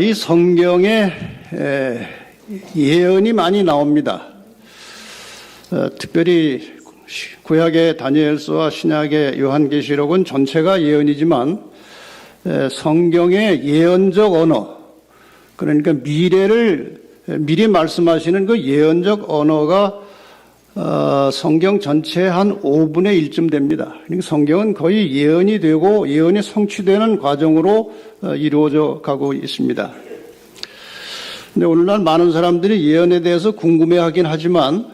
이 성경에 예언이 많이 나옵니다. 특별히 구약의 다니엘서와 신약의 요한계시록은 전체가 예언이지만 성경의 예언적 언어, 그러니까 미래를 미리 말씀하시는 그 예언적 언어가 성경 전체의 한 5분의 1쯤 됩니다. 그러니까 성경은 거의 예언이 되고 예언이 성취되는 과정으로 이루어져 가고 있습니다. 근데 오늘날 많은 사람들이 예언에 대해서 궁금해하긴 하지만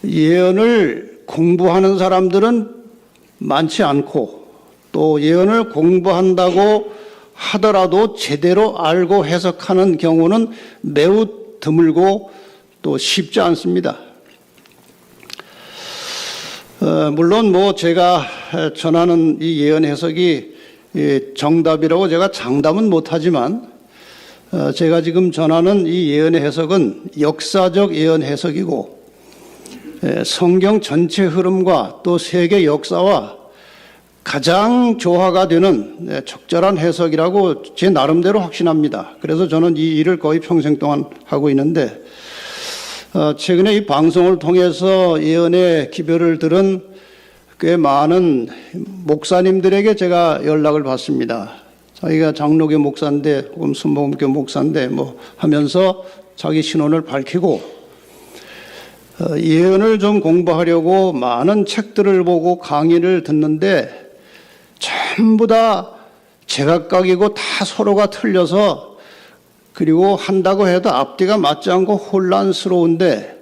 예언을 공부하는 사람들은 많지 않고 또 예언을 공부한다고 하더라도 제대로 알고 해석하는 경우는 매우 드물고 또 쉽지 않습니다. 물론 제가 전하는 이 예언 해석이 정답이라고 제가 장담은 못하지만 제가 지금 전하는 이 예언 해석은 역사적 예언 해석이고 성경 전체 흐름과 또 세계 역사와 가장 조화가 되는 적절한 해석이라고 제 나름대로 확신합니다. 그래서 저는 이 일을 거의 평생 동안 하고 있는데 최근에 이 방송을 통해서 예언의 기별을 들은 꽤 많은 목사님들에게 제가 연락을 받습니다. 자기가 장로교 목사인데 혹은 순복음교 목사인데 하면서 자기 신원을 밝히고 예언을 좀 공부하려고 많은 책들을 보고 강의를 듣는데 전부 다 제각각이고 다 서로가 틀려서 그리고 한다고 해도 앞뒤가 맞지 않고 혼란스러운데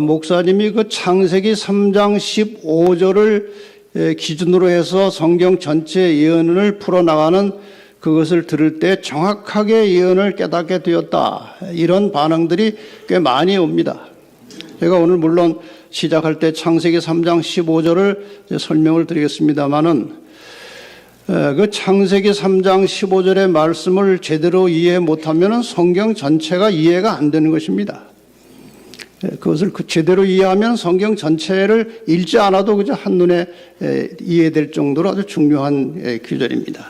목사님이 그 창세기 3장 15절을 기준으로 해서 성경 전체 예언을 풀어나가는 그것을 들을 때 정확하게 예언을 깨닫게 되었다. 이런 반응들이 꽤 많이 옵니다. 제가 오늘 물론 시작할 때 창세기 3장 15절을 설명을 드리겠습니다마는 그 창세기 3장 15절의 말씀을 제대로 이해 못하면 성경 전체가 이해가 안 되는 것입니다. 그것을 제대로 이해하면 성경 전체를 읽지 않아도 그저 한눈에 이해될 정도로 아주 중요한 규절입니다.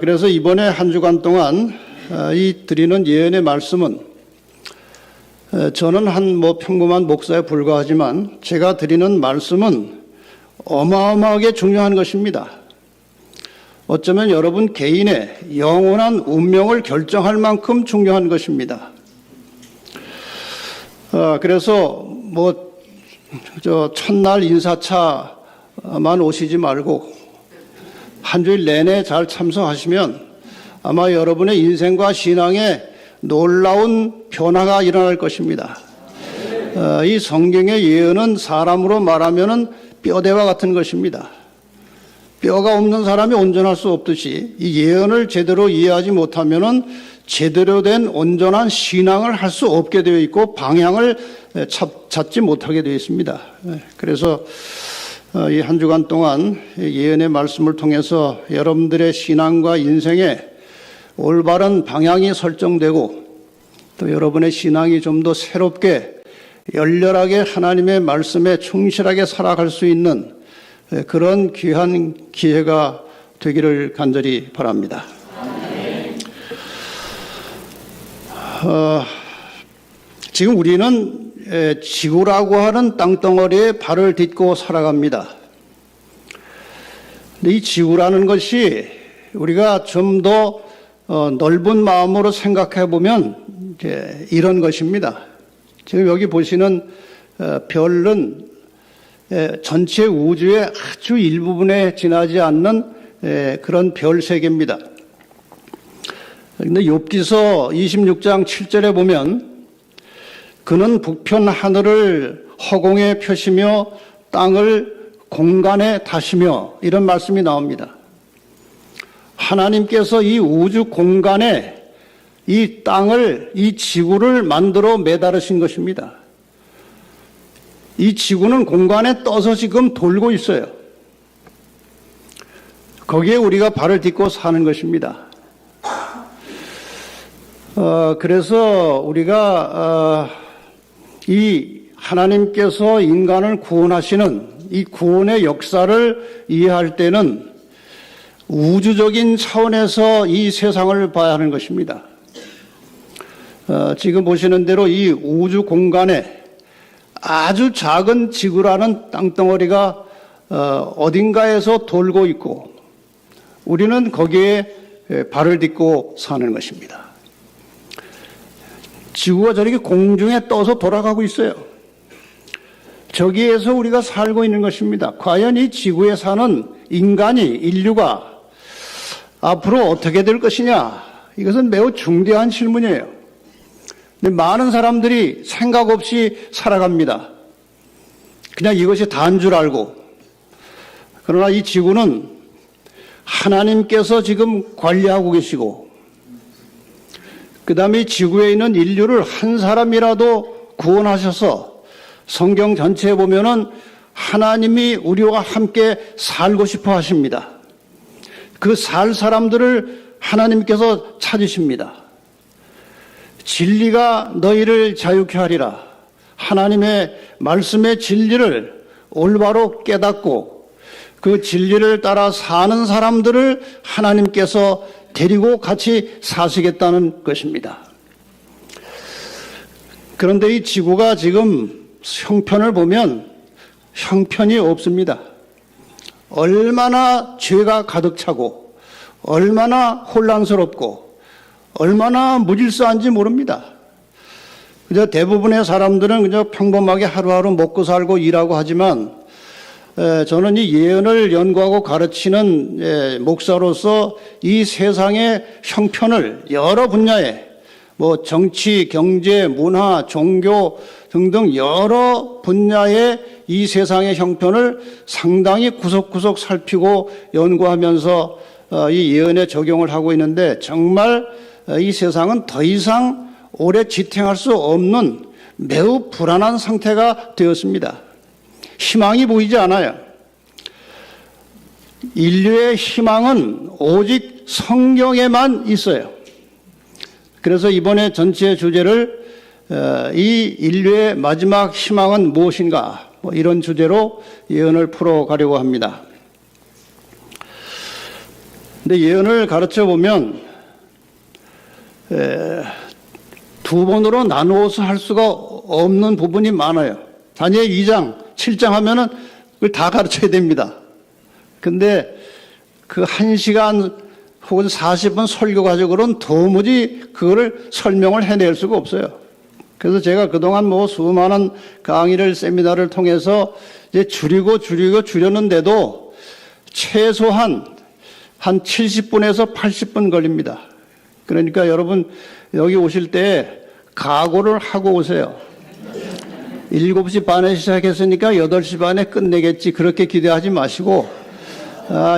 그래서 이번에 한 주간 동안 이 드리는 예언의 말씀은 저는 한 평범한 목사에 불과하지만 제가 드리는 말씀은 어마어마하게 중요한 것입니다. 어쩌면 여러분 개인의 영원한 운명을 결정할 만큼 중요한 것입니다. 그래서 첫날 인사차만 오시지 말고 한 주일 내내 잘 참석하시면 아마 여러분의 인생과 신앙에 놀라운 변화가 일어날 것입니다. 이 성경의 예언은 사람으로 말하면은 뼈대와 같은 것입니다. 뼈가 없는 사람이 온전할 수 없듯이 이 예언을 제대로 이해하지 못하면은 제대로 된 온전한 신앙을 할 수 없게 되어 있고 방향을 찾지 못하게 되어 있습니다. 그래서 이 한 주간 동안 예언의 말씀을 통해서 여러분들의 신앙과 인생에 올바른 방향이 설정되고 또 여러분의 신앙이 좀 더 새롭게 열렬하게 하나님의 말씀에 충실하게 살아갈 수 있는 그런 귀한 기회가 되기를 간절히 바랍니다. 지금 우리는 지구라고 하는 땅덩어리에 발을 딛고 살아갑니다. 근데 이 지구라는 것이 우리가 좀 더 넓은 마음으로 생각해 보면 이런 것입니다. 지금 여기 보시는 별은 전체 우주의 아주 일부분에 지나지 않는 그런 별 세계입니다. 그런데 욥기서 26장 7절에 보면 그는 북편 하늘을 허공에 펴시며 땅을 공간에 다시며 이런 말씀이 나옵니다. 하나님께서 이 우주 공간에 이 땅을, 이 지구를 만들어 매달으신 것입니다. 이 지구는 공간에 떠서 지금 돌고 있어요. 거기에 우리가 발을 딛고 사는 것입니다. 그래서 우리가 이 하나님께서 인간을 구원하시는 이 구원의 역사를 이해할 때는 우주적인 차원에서 이 세상을 봐야 하는 것입니다. 지금 보시는 대로 이 우주 공간에 아주 작은 지구라는 땅덩어리가 어딘가에서 돌고 있고 우리는 거기에 발을 딛고 사는 것입니다. 지구가 저렇게 공중에 떠서 돌아가고 있어요. 저기에서 우리가 살고 있는 것입니다. 과연 이 지구에 사는 인간이, 인류가 앞으로 어떻게 될 것이냐? 이것은 매우 중대한 질문이에요. 근데 많은 사람들이 생각 없이 살아갑니다. 그냥 이것이 다인 줄 알고. 그러나 이 지구는 하나님께서 지금 관리하고 계시고, 그 다음에 지구에 있는 인류를 한 사람이라도 구원하셔서 성경 전체에 보면은 하나님이 우리와 함께 살고 싶어 하십니다. 그 살 사람들을 하나님께서 찾으십니다. 진리가 너희를 자유케 하리라. 하나님의 말씀의 진리를 올바로 깨닫고 그 진리를 따라 사는 사람들을 하나님께서 데리고 같이 사시겠다는 것입니다. 그런데 이 지구가 지금 형편을 보면 형편이 없습니다. 얼마나 죄가 가득 차고 얼마나 혼란스럽고 얼마나 무질서한지 모릅니다. 그저 대부분의 사람들은 그저 평범하게 하루하루 먹고 살고 일하고 하지만 저는 이 예언을 연구하고 가르치는 목사로서 이 세상의 형편을 여러 분야에 뭐 정치, 경제, 문화, 종교 등등 여러 분야의 이 세상의 형편을 상당히 구석구석 살피고 연구하면서 이 예언에 적용을 하고 있는데 정말 이 세상은 더 이상 오래 지탱할 수 없는 매우 불안한 상태가 되었습니다. 희망이 보이지 않아요. 인류의 희망은 오직 성경에만 있어요. 그래서 이번에 전체 주제를 이 인류의 마지막 희망은 무엇인가 이런 주제로 예언을 풀어가려고 합니다. 근데 예언을 가르쳐 보면 두 번으로 나누어서 할 수가 없는 부분이 많아요. 다니엘 2장, 7장 하면은 그걸 다 가르쳐야 됩니다. 근데 그 1시간 혹은 40분 설교 가지고는 도무지 그거를 설명을 해낼 수가 없어요. 그래서 제가 그동안 뭐 수많은 강의를, 세미나를 통해서 이제 줄였는데도 최소한 한 70분에서 80분 걸립니다. 그러니까 여러분 여기 오실 때 각오를 하고 오세요. 7시 반에 시작했으니까 8시 반에 끝내겠지. 그렇게 기대하지 마시고,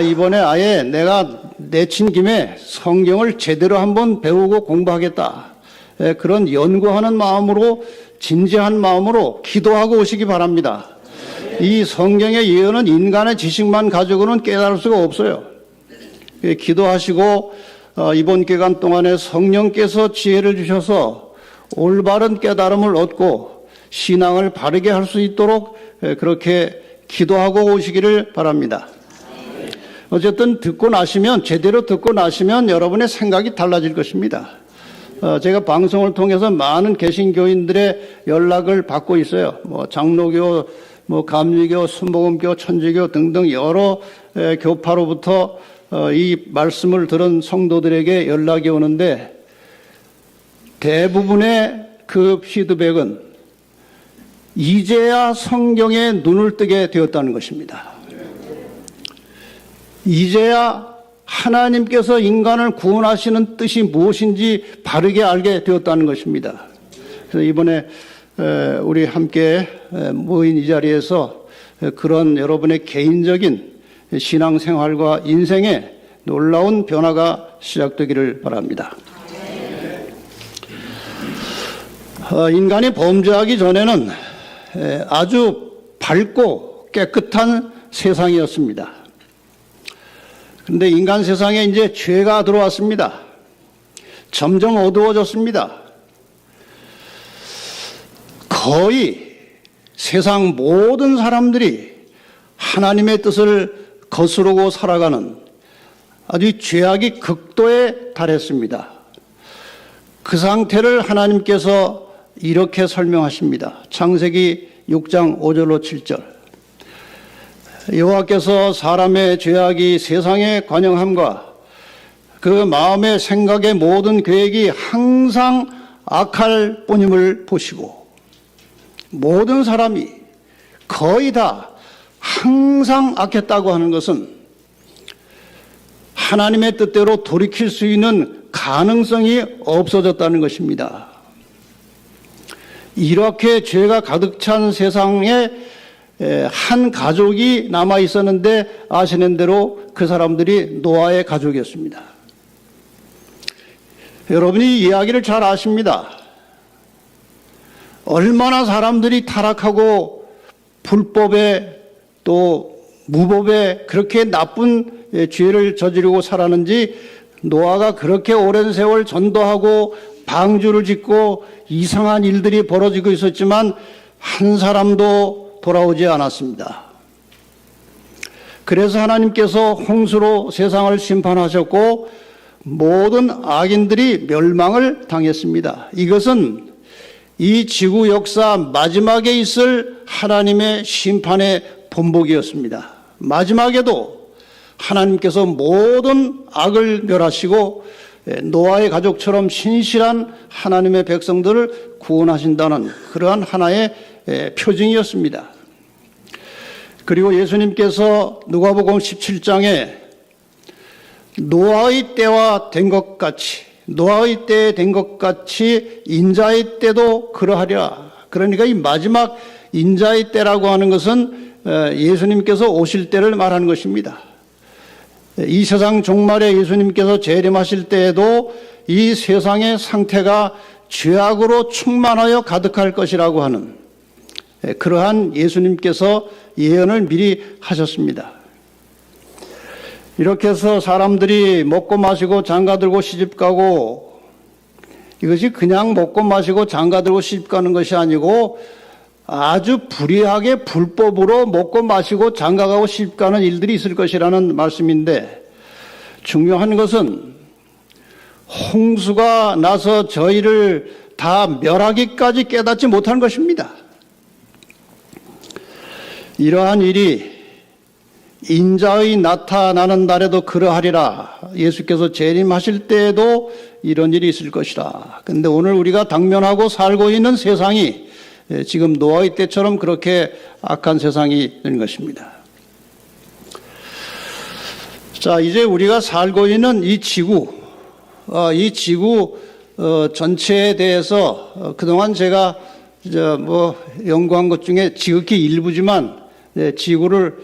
이번에 아예 내가 내친 김에 성경을 제대로 한번 배우고 공부하겠다. 그런 연구하는 마음으로, 진지한 마음으로 기도하고 오시기 바랍니다. 이 성경의 예언은 인간의 지식만 가지고는 깨달을 수가 없어요. 기도하시고 이번 기간 동안에 성령께서 지혜를 주셔서 올바른 깨달음을 얻고 신앙을 바르게 할 수 있도록 그렇게 기도하고 오시기를 바랍니다. 어쨌든 제대로 듣고 나시면 여러분의 생각이 달라질 것입니다. 제가 방송을 통해서 많은 개신교인들의 연락을 받고 있어요. 뭐 장로교, 뭐 감리교, 순복음교, 천주교 등등 여러 교파로부터 이 말씀을 들은 성도들에게 연락이 오는데 대부분의 그 피드백은 이제야 성경에 눈을 뜨게 되었다는 것입니다. 이제야 하나님께서 인간을 구원하시는 뜻이 무엇인지 바르게 알게 되었다는 것입니다. 그래서 이번에 우리 함께 모인 이 자리에서 그런 여러분의 개인적인 신앙생활과 인생에 놀라운 변화가 시작되기를 바랍니다. 인간이 범죄하기 전에는 아주 밝고 깨끗한 세상이었습니다. 그런데 인간 세상에 이제 죄가 들어왔습니다. 점점 어두워졌습니다. 거의 세상 모든 사람들이 하나님의 뜻을 거스르고 살아가는 아주 죄악이 극도에 달했습니다. 그 상태를 하나님께서 이렇게 설명하십니다. 창세기 6장 5절로 7절. 여호와께서 사람의 죄악이 세상에 관영함과 그 마음의 생각의 모든 계획이 항상 악할 뿐임을 보시고, 모든 사람이 거의 다 항상 악했다고 하는 것은 하나님의 뜻대로 돌이킬 수 있는 가능성이 없어졌다는 것입니다. 이렇게 죄가 가득 찬 세상에 한 가족이 남아 있었는데, 아시는 대로 그 사람들이 노아의 가족이었습니다. 여러분이 이 이야기를 잘 아십니다. 얼마나 사람들이 타락하고 불법에 또 무법에 그렇게 나쁜 죄를 저지르고 살았는지, 노아가 그렇게 오랜 세월 전도하고 방주를 짓고 이상한 일들이 벌어지고 있었지만 한 사람도 돌아오지 않았습니다. 그래서 하나님께서 홍수로 세상을 심판하셨고 모든 악인들이 멸망을 당했습니다. 이것은 이 지구 역사 마지막에 있을 하나님의 심판의 본보기였습니다. 마지막에도 하나님께서 모든 악을 멸하시고 노아의 가족처럼 신실한 하나님의 백성들을 구원하신다는 그러한 하나의 표징이었습니다. 그리고 예수님께서 누가복음 17장에 노아의 때와 된 것 같이, 노아의 때에 된 것 같이 인자의 때도 그러하리라. 그러니까 이 마지막 인자의 때라고 하는 것은 예수님께서 오실 때를 말하는 것입니다. 이 세상 종말에 예수님께서 재림하실 때에도 이 세상의 상태가 죄악으로 충만하여 가득할 것이라고 하는 그러한 예수님께서 예언을 미리 하셨습니다. 이렇게 해서 사람들이 먹고 마시고 장가들고 시집가고, 이것이 그냥 먹고 마시고 장가들고 시집가는 것이 아니고 아주 불의하게 불법으로 먹고 마시고 장가가고 시집가는 일들이 있을 것이라는 말씀인데, 중요한 것은 홍수가 나서 저희를 다 멸하기까지 깨닫지 못한 것입니다. 이러한 일이 인자의 나타나는 날에도 그러하리라. 예수께서 재림하실 때에도 이런 일이 있을 것이라. 그런데 오늘 우리가 당면하고 살고 있는 세상이 지금 노아의 때처럼 그렇게 악한 세상이 된 것입니다. 자, 이제 우리가 살고 있는 이 지구 전체에 대해서 그동안 제가 연구한 것 중에 지극히 일부지만 지구를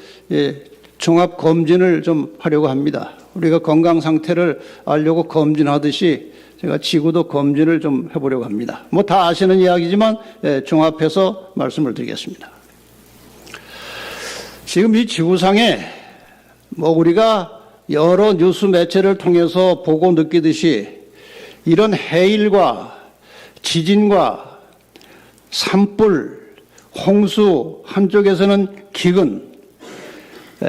종합 검진을 좀 하려고 합니다. 우리가 건강 상태를 알려고 검진하듯이 제가 지구도 검진을 좀 해보려고 합니다. 다 아시는 이야기지만 종합해서 말씀을 드리겠습니다. 지금 이 지구상에 우리가 여러 뉴스 매체를 통해서 보고 느끼듯이 이런 해일과 지진과 산불, 홍수, 한쪽에서는 기근,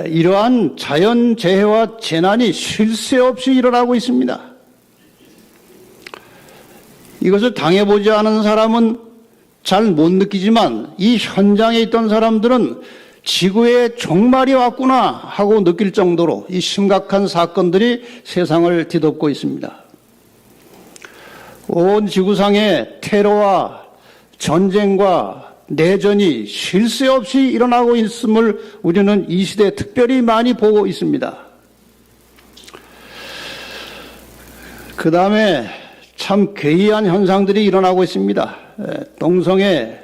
이러한 자연재해와 재난이 쉴 새 없이 일어나고 있습니다. 이것을 당해보지 않은 사람은 잘 못 느끼지만 이 현장에 있던 사람들은 지구의 종말이 왔구나 하고 느낄 정도로 이 심각한 사건들이 세상을 뒤덮고 있습니다. 온 지구상에 테러와 전쟁과 내전이 쉴 새 없이 일어나고 있음을 우리는 이 시대에 특별히 많이 보고 있습니다. 그 다음에 참 괴이한 현상들이 일어나고 있습니다. 동성애,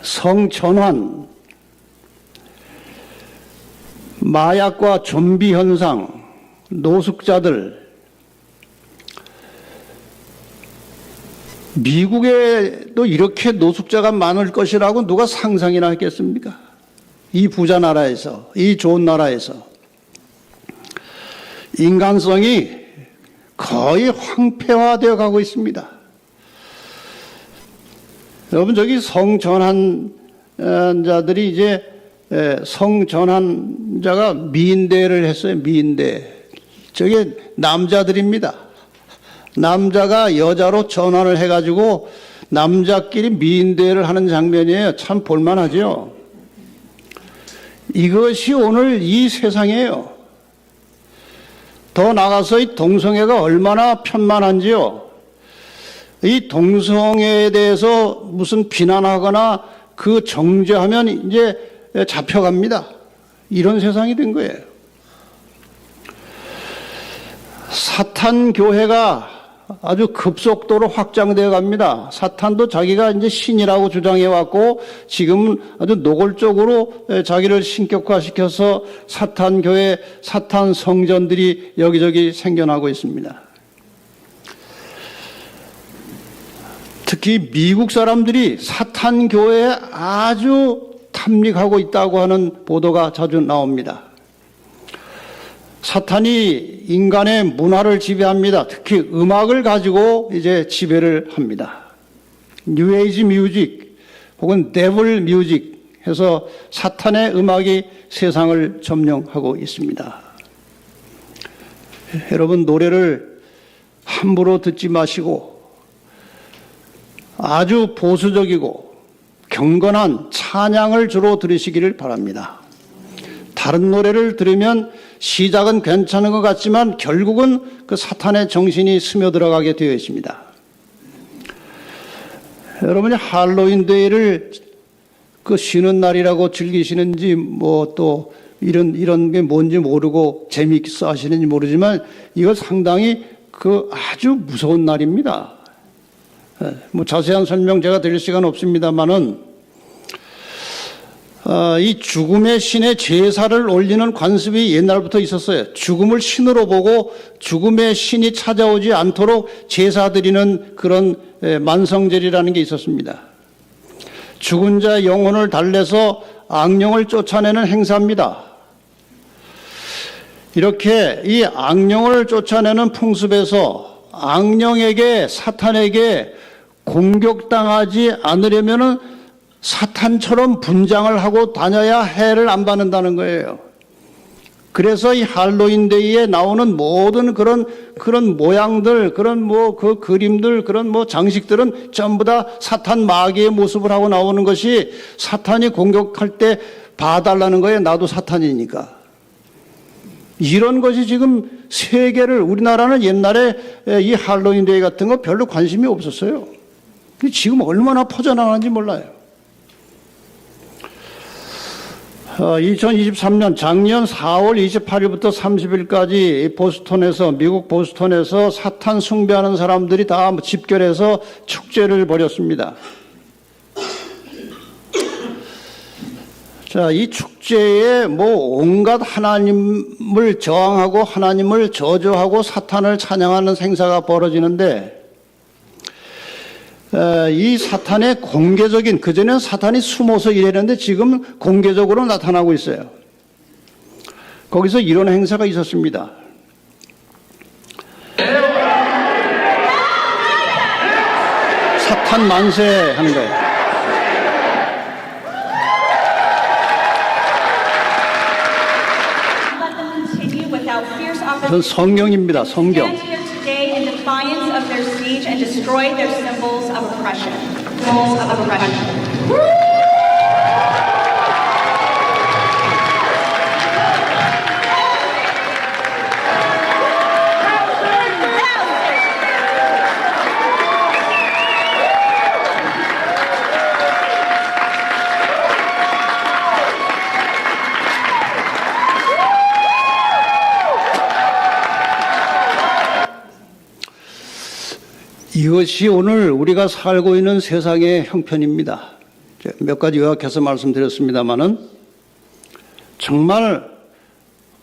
성전환, 마약과 좀비 현상, 노숙자들, 미국에도 이렇게 노숙자가 많을 것이라고 누가 상상이나 했겠습니까? 이 부자 나라에서, 이 좋은 나라에서 인간성이 거의 황폐화되어 가고 있습니다. 여러분, 저기 성전환자들이 이제 성전환자가 미인대를 했어요. 미인대. 저게 남자들입니다. 남자가 여자로 전환을 해가지고 남자끼리 미인대를 하는 장면이에요. 참 볼만하죠. 이것이 오늘 이 세상이에요. 더 나아가서 이 동성애가 얼마나 편만한지요. 이 동성애에 대해서 무슨 비난하거나 그 정죄하면 이제 잡혀갑니다. 이런 세상이 된 거예요. 사탄 교회가 아주 급속도로 확장되어 갑니다. 사탄도 자기가 이제 신이라고 주장해 왔고 지금은 아주 노골적으로 자기를 신격화시켜서 사탄 교회, 사탄 성전들이 여기저기 생겨나고 있습니다. 특히 미국 사람들이 사탄 교회에 아주 탐닉하고 있다고 하는 보도가 자주 나옵니다. 사탄이 인간의 문화를 지배합니다. 특히 음악을 가지고 이제 지배를 합니다. 뉴에이지 뮤직 혹은 데블 뮤직 해서 사탄의 음악이 세상을 점령하고 있습니다. 여러분, 노래를 함부로 듣지 마시고 아주 보수적이고 경건한 찬양을 주로 들으시기를 바랍니다. 다른 노래를 들으면 시작은 괜찮은 것 같지만 결국은 그 사탄의 정신이 스며들어가게 되어 있습니다. 여러분이 할로윈 데이를 그 쉬는 날이라고 즐기시는지 뭐 또 이런 게 뭔지 모르고 재미있어 하시는지 모르지만 이거 상당히 그 아주 무서운 날입니다. 뭐 자세한 설명 제가 드릴 시간 없습니다만은 이 죽음의 신의 제사를 올리는 관습이 옛날부터 있었어요. 죽음을 신으로 보고 죽음의 신이 찾아오지 않도록 제사 드리는 그런 만성절이라는 게 있었습니다. 죽은 자의 영혼을 달래서 악령을 쫓아내는 행사입니다. 이렇게 이 악령을 쫓아내는 풍습에서 악령에게, 사탄에게 공격당하지 않으려면은 사탄처럼 분장을 하고 다녀야 해를 안 받는다는 거예요. 그래서 이 할로윈데이에 나오는 모든 그런 모양들, 그런 뭐 그 그림들, 그런 뭐 장식들은 전부 다 사탄 마귀의 모습을 하고 나오는 것이 사탄이 공격할 때 봐달라는 거예요. 나도 사탄이니까. 이런 것이 지금 세계를, 우리나라는 옛날에 이 할로윈데이 같은 거 별로 관심이 없었어요. 지금 얼마나 퍼져나가는지 몰라요. 2023년 작년 4월 28일부터 30일까지 보스턴에서, 미국 보스턴에서 사탄 숭배하는 사람들이 다 집결해서 축제를 벌였습니다. 자, 이 축제에 뭐 온갖 하나님을 저항하고 하나님을 저주하고 사탄을 찬양하는 행사가 벌어지는데 이 사탄의 공개적인, 그전에는 사탄이 숨어서 일했는데 지금 공개적으로 나타나고 있어요. 거기서 이런 행사가 있었습니다. 사탄 만세 하는 거예요. 그건 성경입니다. 성경. Of their siege and destroy their symbols of oppression. Symbols of oppression. 이것이 오늘 우리가 살고 있는 세상의 형편입니다. 몇 가지 요약해서 말씀드렸습니다마는 정말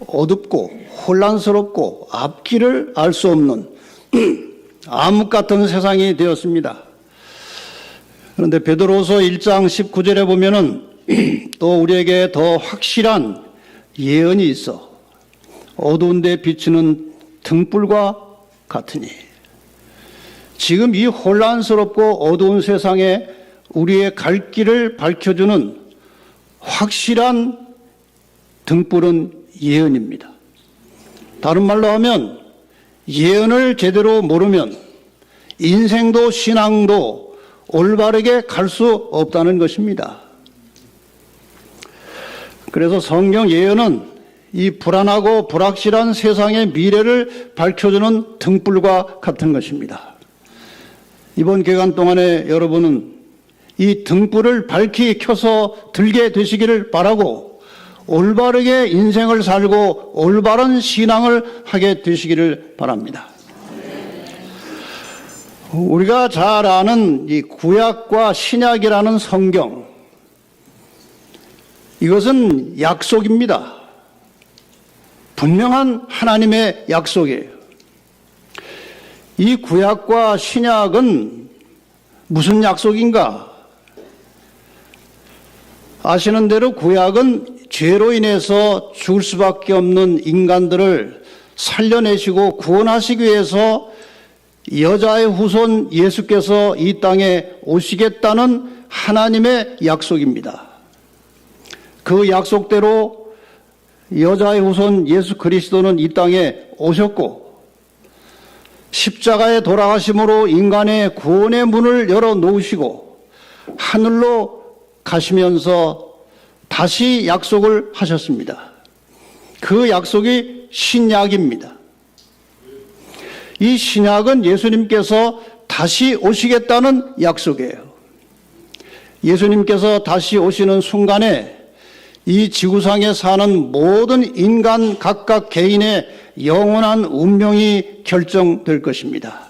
어둡고 혼란스럽고 앞길을 알 수 없는 암흑 같은 세상이 되었습니다. 그런데 베드로서 1장 19절에 보면은 또 우리에게 더 확실한 예언이 있어 어두운 데 비추는 등불과 같으니, 지금 이 혼란스럽고 어두운 세상에 우리의 갈 길을 밝혀주는 확실한 등불은 예언입니다. 다른 말로 하면 예언을 제대로 모르면 인생도 신앙도 올바르게 갈 수 없다는 것입니다. 그래서 성경 예언은 이 불안하고 불확실한 세상의 미래를 밝혀주는 등불과 같은 것입니다. 이번 기간 동안에 여러분은 이 등불을 밝히 켜서 들게 되시기를 바라고 올바르게 인생을 살고 올바른 신앙을 하게 되시기를 바랍니다. 우리가 잘 아는 이 구약과 신약이라는 성경, 이것은 약속입니다. 분명한 하나님의 약속이에요. 이 구약과 신약은 무슨 약속인가? 아시는 대로 구약은 죄로 인해서 죽을 수밖에 없는 인간들을 살려내시고 구원하시기 위해서 여자의 후손 예수께서 이 땅에 오시겠다는 하나님의 약속입니다. 그 약속대로 여자의 후손 예수 그리스도는 이 땅에 오셨고 십자가에 돌아가심으로 인간의 구원의 문을 열어놓으시고 하늘로 가시면서 다시 약속을 하셨습니다. 그 약속이 신약입니다. 이 신약은 예수님께서 다시 오시겠다는 약속이에요. 예수님께서 다시 오시는 순간에 이 지구상에 사는 모든 인간 각각 개인의 영원한 운명이 결정될 것입니다.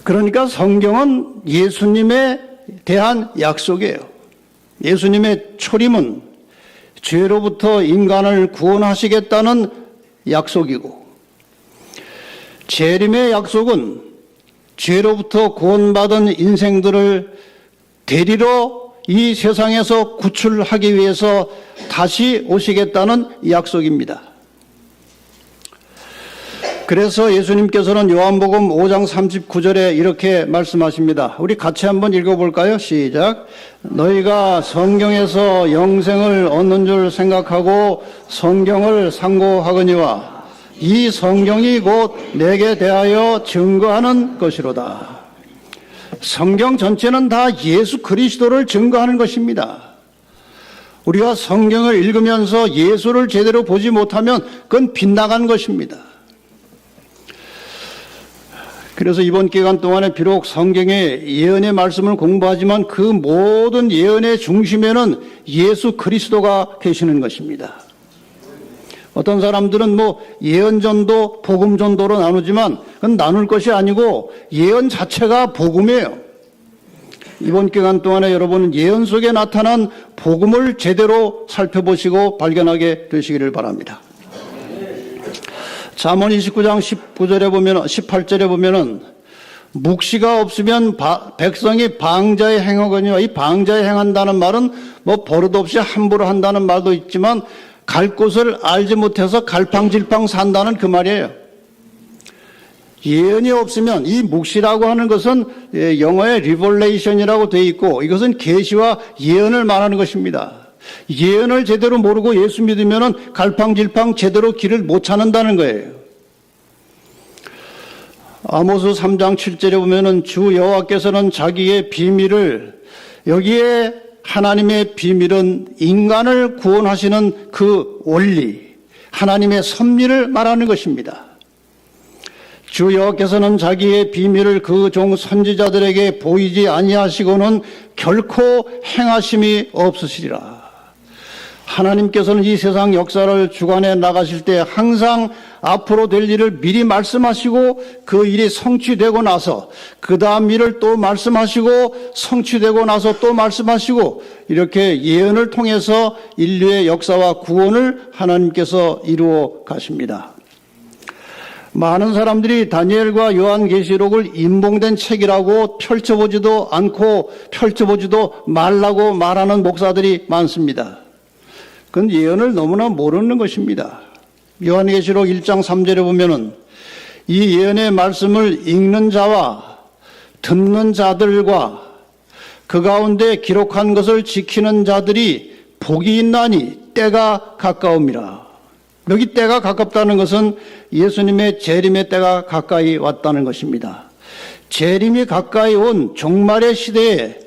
그러니까 성경은 예수님에 대한 약속이에요. 예수님의 초림은 죄로부터 인간을 구원하시겠다는 약속이고, 재림의 약속은 죄로부터 구원받은 인생들을 데리러 이 세상에서 구출하기 위해서 다시 오시겠다는 약속입니다. 그래서 예수님께서는 요한복음 5장 39절에 이렇게 말씀하십니다. 우리 같이 한번 읽어볼까요? 시작. 너희가 성경에서 영생을 얻는 줄 생각하고 성경을 상고하거니와 이 성경이 곧 내게 대하여 증거하는 것이로다. 성경 전체는 다 예수 그리스도를 증거하는 것입니다. 우리가 성경을 읽으면서 예수를 제대로 보지 못하면 그건 빗나간 것입니다. 그래서 이번 기간 동안에 비록 성경의 예언의 말씀을 공부하지만 그 모든 예언의 중심에는 예수 그리스도가 계시는 것입니다. 어떤 사람들은 예언 전도, 복음 전도로 나누지만 그건 나눌 것이 아니고 예언 자체가 복음이에요. 이번 기간 동안에 여러분은 예언 속에 나타난 복음을 제대로 살펴보시고 발견하게 되시기를 바랍니다. 잠언 29장 18절에 보면은 묵시가 없으면 백성이 방자에 행하거니와, 이 방자에 행한다는 말은 버릇없이 함부로 한다는 말도 있지만 갈 곳을 알지 못해서 갈팡질팡 산다는 그 말이에요. 예언이 없으면, 이 묵시라고 하는 것은 영어에 리볼레이션이라고 되어 있고 이것은 계시와 예언을 말하는 것입니다. 예언을 제대로 모르고 예수 믿으면 갈팡질팡 제대로 길을 못 찾는다는 거예요. 아모스 3장 7절에 보면은 주 여호와께서는 자기의 비밀을, 여기에 하나님의 비밀은 인간을 구원하시는 그 원리, 하나님의 섭리를 말하는 것입니다. 주 여호와께서는 자기의 비밀을 그 종 선지자들에게 보이지 아니하시고는 결코 행하심이 없으시리라. 하나님께서는 이 세상 역사를 주관해 나가실 때 항상 앞으로 될 일을 미리 말씀하시고 그 일이 성취되고 나서 그 다음 일을 또 말씀하시고 성취되고 나서 또 말씀하시고, 이렇게 예언을 통해서 인류의 역사와 구원을 하나님께서 이루어 가십니다. 많은 사람들이 다니엘과 요한계시록을 인봉된 책이라고 펼쳐보지도 않고 펼쳐보지도 말라고 말하는 목사들이 많습니다. 그건 예언을 너무나 모르는 것입니다. 요한계시록 1장 3절에 보면은 이 예언의 말씀을 읽는 자와 듣는 자들과 그 가운데 기록한 것을 지키는 자들이 복이 있나니 때가 가까움이라. 여기 때가 가깝다는 것은 예수님의 재림의 때가 가까이 왔다는 것입니다. 재림이 가까이 온 종말의 시대에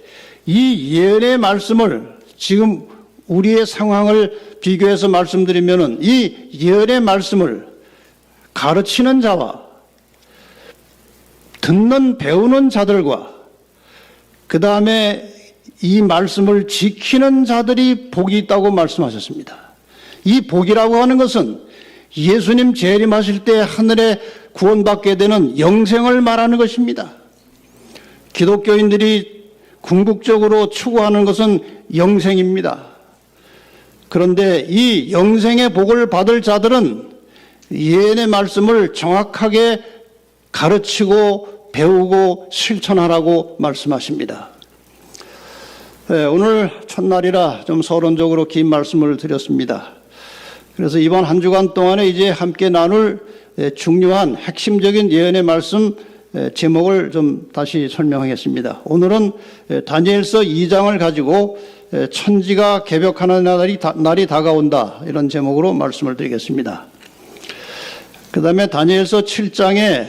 이 예언의 말씀을 지금 우리의 상황을 비교해서 말씀드리면은 이 예언의 말씀을 가르치는 자와 듣는 배우는 자들과 그 다음에 이 말씀을 지키는 자들이 복이 있다고 말씀하셨습니다. 이 복이라고 하는 것은 예수님 재림하실 때 하늘에 구원받게 되는 영생을 말하는 것입니다. 기독교인들이 궁극적으로 추구하는 것은 영생입니다. 그런데 이 영생의 복을 받을 자들은 예언의 말씀을 정확하게 가르치고 배우고 실천하라고 말씀하십니다. 오늘 첫날이라 좀 서론적으로 긴 말씀을 드렸습니다. 그래서 이번 한 주간 동안에 이제 함께 나눌 중요한 핵심적인 예언의 말씀 제목을 좀 다시 설명하겠습니다. 오늘은 다니엘서 2장을 가지고 천지가 개벽하는 날이 다가온다, 이런 제목으로 말씀을 드리겠습니다. 그 다음에 다니엘서 7장에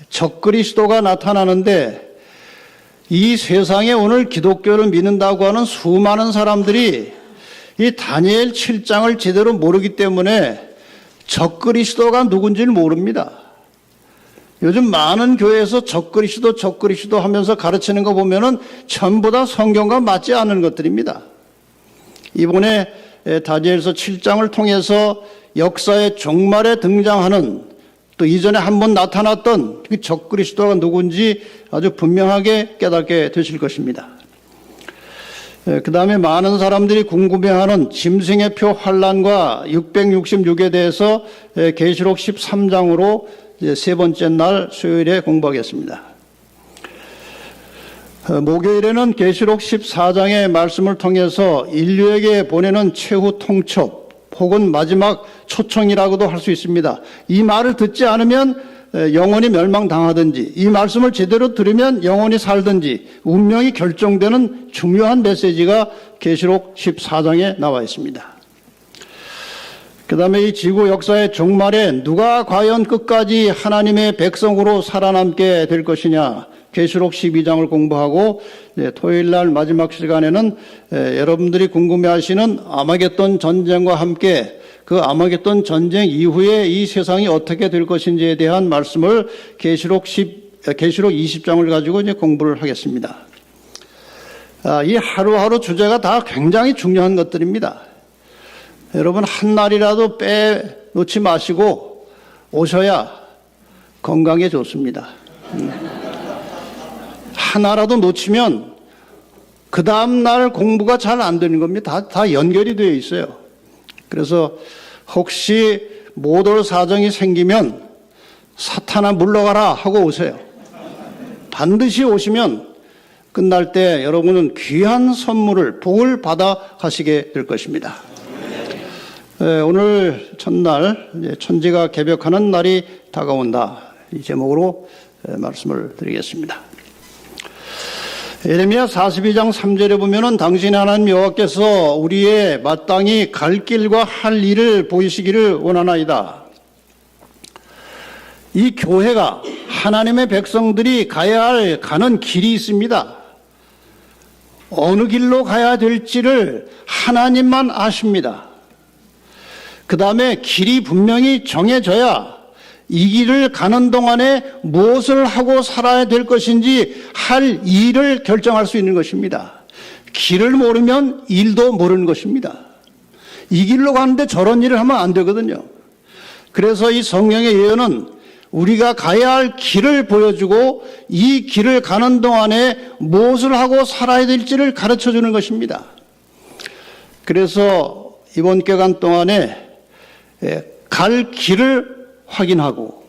적그리스도가 나타나는데 이 세상에 오늘 기독교를 믿는다고 하는 수많은 사람들이 이 다니엘 7장을 제대로 모르기 때문에 적그리스도가 누군지를 모릅니다. 요즘 많은 교회에서 적그리스도 하면서 가르치는 거 보면은 전부 다 성경과 맞지 않는 것들입니다. 이번에 다니엘서 7장을 통해서 역사의 종말에 등장하는, 또 이전에 한번 나타났던 그 적그리스도가 누군지 아주 분명하게 깨닫게 되실 것입니다. 그 다음에 많은 사람들이 궁금해하는 짐승의 표 환란과 666에 대해서 계시록 13장으로 세 번째 날 수요일에 공부하겠습니다. 목요일에는 계시록 14장의 말씀을 통해서 인류에게 보내는 최후 통첩 혹은 마지막 초청이라고도 할 수 있습니다. 이 말을 듣지 않으면 영원히 멸망당하든지, 이 말씀을 제대로 들으면 영원히 살든지 운명이 결정되는 중요한 메시지가 계시록 14장에 나와 있습니다. 그 다음에 이 지구 역사의 종말에 누가 과연 끝까지 하나님의 백성으로 살아남게 될 것이냐, 계시록 12장을 공부하고 토요일 날 마지막 시간에는 여러분들이 궁금해하시는 아마겟돈 전쟁과 함께 그 아마겟돈 전쟁 이후에 이 세상이 어떻게 될 것인지에 대한 말씀을 계시록 20장을 가지고 이제 공부를 하겠습니다. 이 하루하루 주제가 다 굉장히 중요한 것들입니다. 여러분 한 날이라도 빼놓지 마시고 오셔야 건강에 좋습니다. 하나라도 놓치면 그 다음 날 공부가 잘 안 되는 겁니다. 다 연결이 되어 있어요. 그래서 혹시 못 올 사정이 생기면 사탄아 물러가라 하고 오세요. 반드시 오시면 끝날 때 여러분은 귀한 선물을, 복을 받아 가시게 될 것입니다. 오늘 첫날 천지가 개벽하는 날이 다가온다, 이 제목으로 말씀을 드리겠습니다. 예레미야 42장 3절에 보면은 당신 하나님 여호와께서 우리의 마땅히 갈 길과 할 일을 보이시기를 원하나이다. 이 교회가, 하나님의 백성들이 가는 길이 있습니다. 어느 길로 가야 될지를 하나님만 아십니다. 그 다음에 길이 분명히 정해져야 이 길을 가는 동안에 무엇을 하고 살아야 될 것인지 할 일을 결정할 수 있는 것입니다. 길을 모르면 일도 모르는 것입니다. 이 길로 가는데 저런 일을 하면 안 되거든요. 그래서 이 성경의 예언은 우리가 가야 할 길을 보여주고 이 길을 가는 동안에 무엇을 하고 살아야 될지를 가르쳐 주는 것입니다. 그래서 이번 기간 동안에 갈 길을 확인하고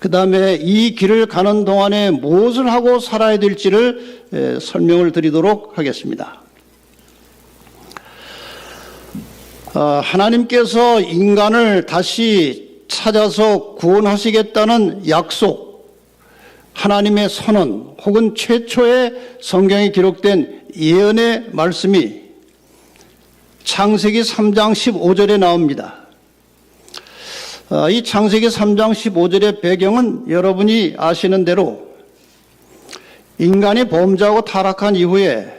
그 다음에 이 길을 가는 동안에 무엇을 하고 살아야 될지를 설명을 드리도록 하겠습니다. 하나님께서 인간을 다시 찾아서 구원하시겠다는 약속, 하나님의 선언 혹은 최초의 성경에 기록된 예언의 말씀이 창세기 3장 15절에 나옵니다. 이 창세기 3장 15절의 배경은 여러분이 아시는 대로 인간이 범죄하고 타락한 이후에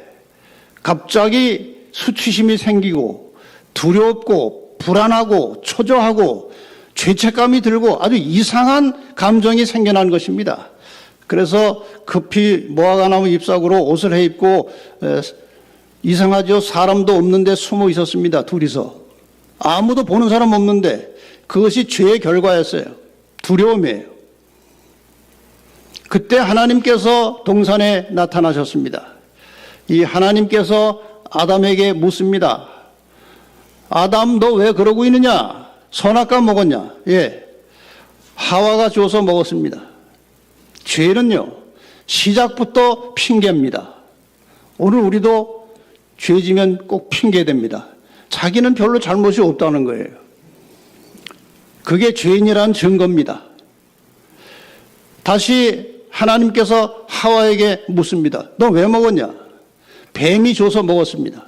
갑자기 수치심이 생기고 두렵고 불안하고 초조하고 죄책감이 들고 아주 이상한 감정이 생겨난 것입니다. 그래서 급히 무화과나무 잎사귀로 옷을 해입고 이상하죠. 사람도 없는데 숨어 있었습니다. 둘이서. 아무도 보는 사람 없는데 그것이 죄의 결과였어요. 두려움이에요. 그때 하나님께서 동산에 나타나셨습니다. 이 하나님께서 아담에게 묻습니다. 아담, 너 왜 그러고 있느냐? 선악과 먹었냐? 예. 하와가 줘서 먹었습니다. 죄는요, 시작부터 핑계입니다. 오늘 우리도 죄지면 꼭 핑계됩니다. 자기는 별로 잘못이 없다는 거예요. 그게 죄인이란 증거입니다. 다시 하나님께서 하와에게 묻습니다. 너 왜 먹었냐? 뱀이 줘서 먹었습니다.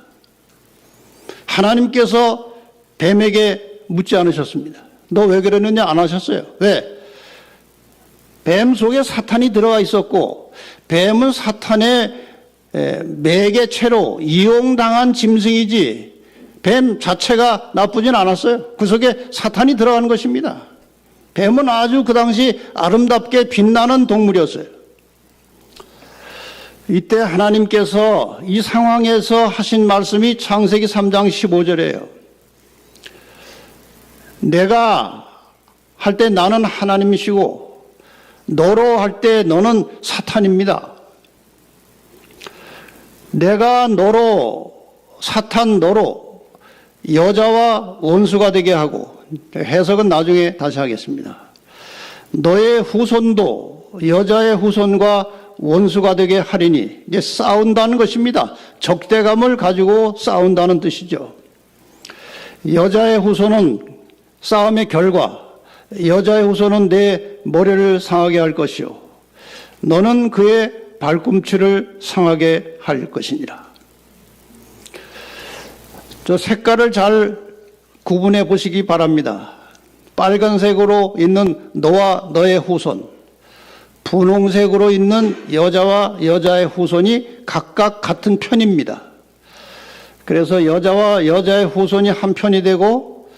하나님께서 뱀에게 묻지 않으셨습니다. 너 왜 그러느냐? 안 하셨어요. 왜? 뱀 속에 사탄이 들어가 있었고 뱀은 사탄의 매개체로 이용당한 짐승이지 뱀 자체가 나쁘진 않았어요. 그 속에 사탄이 들어간 것입니다. 뱀은 아주 그 당시 아름답게 빛나는 동물이었어요. 이때 하나님께서 이 상황에서 하신 말씀이 창세기 3장 15절이에요. 내가 할 때 나는 하나님이시고 너로 할 때 너는 사탄입니다. 내가 너로 사탄 너로 여자와 원수가 되게 하고 해석은 나중에 다시 하겠습니다. 너의 후손도 여자의 후손과 원수가 되게 하리니 이제 싸운다는 것입니다. 적대감을 가지고 싸운다는 뜻이죠. 여자의 후손은 싸움의 결과 여자의 후손은 내 머리를 상하게 할 것이요 너는 그의 발꿈치를 상하게 할 것이니라. 저 색깔을 잘 구분해 보시기 바랍니다. 빨간색으로 있는 너와 너의 후손, 분홍색으로 있는 여자와 여자의 후손이 각각 같은 편입니다. 그래서 여자와 여자의 후손이 한 편이 되고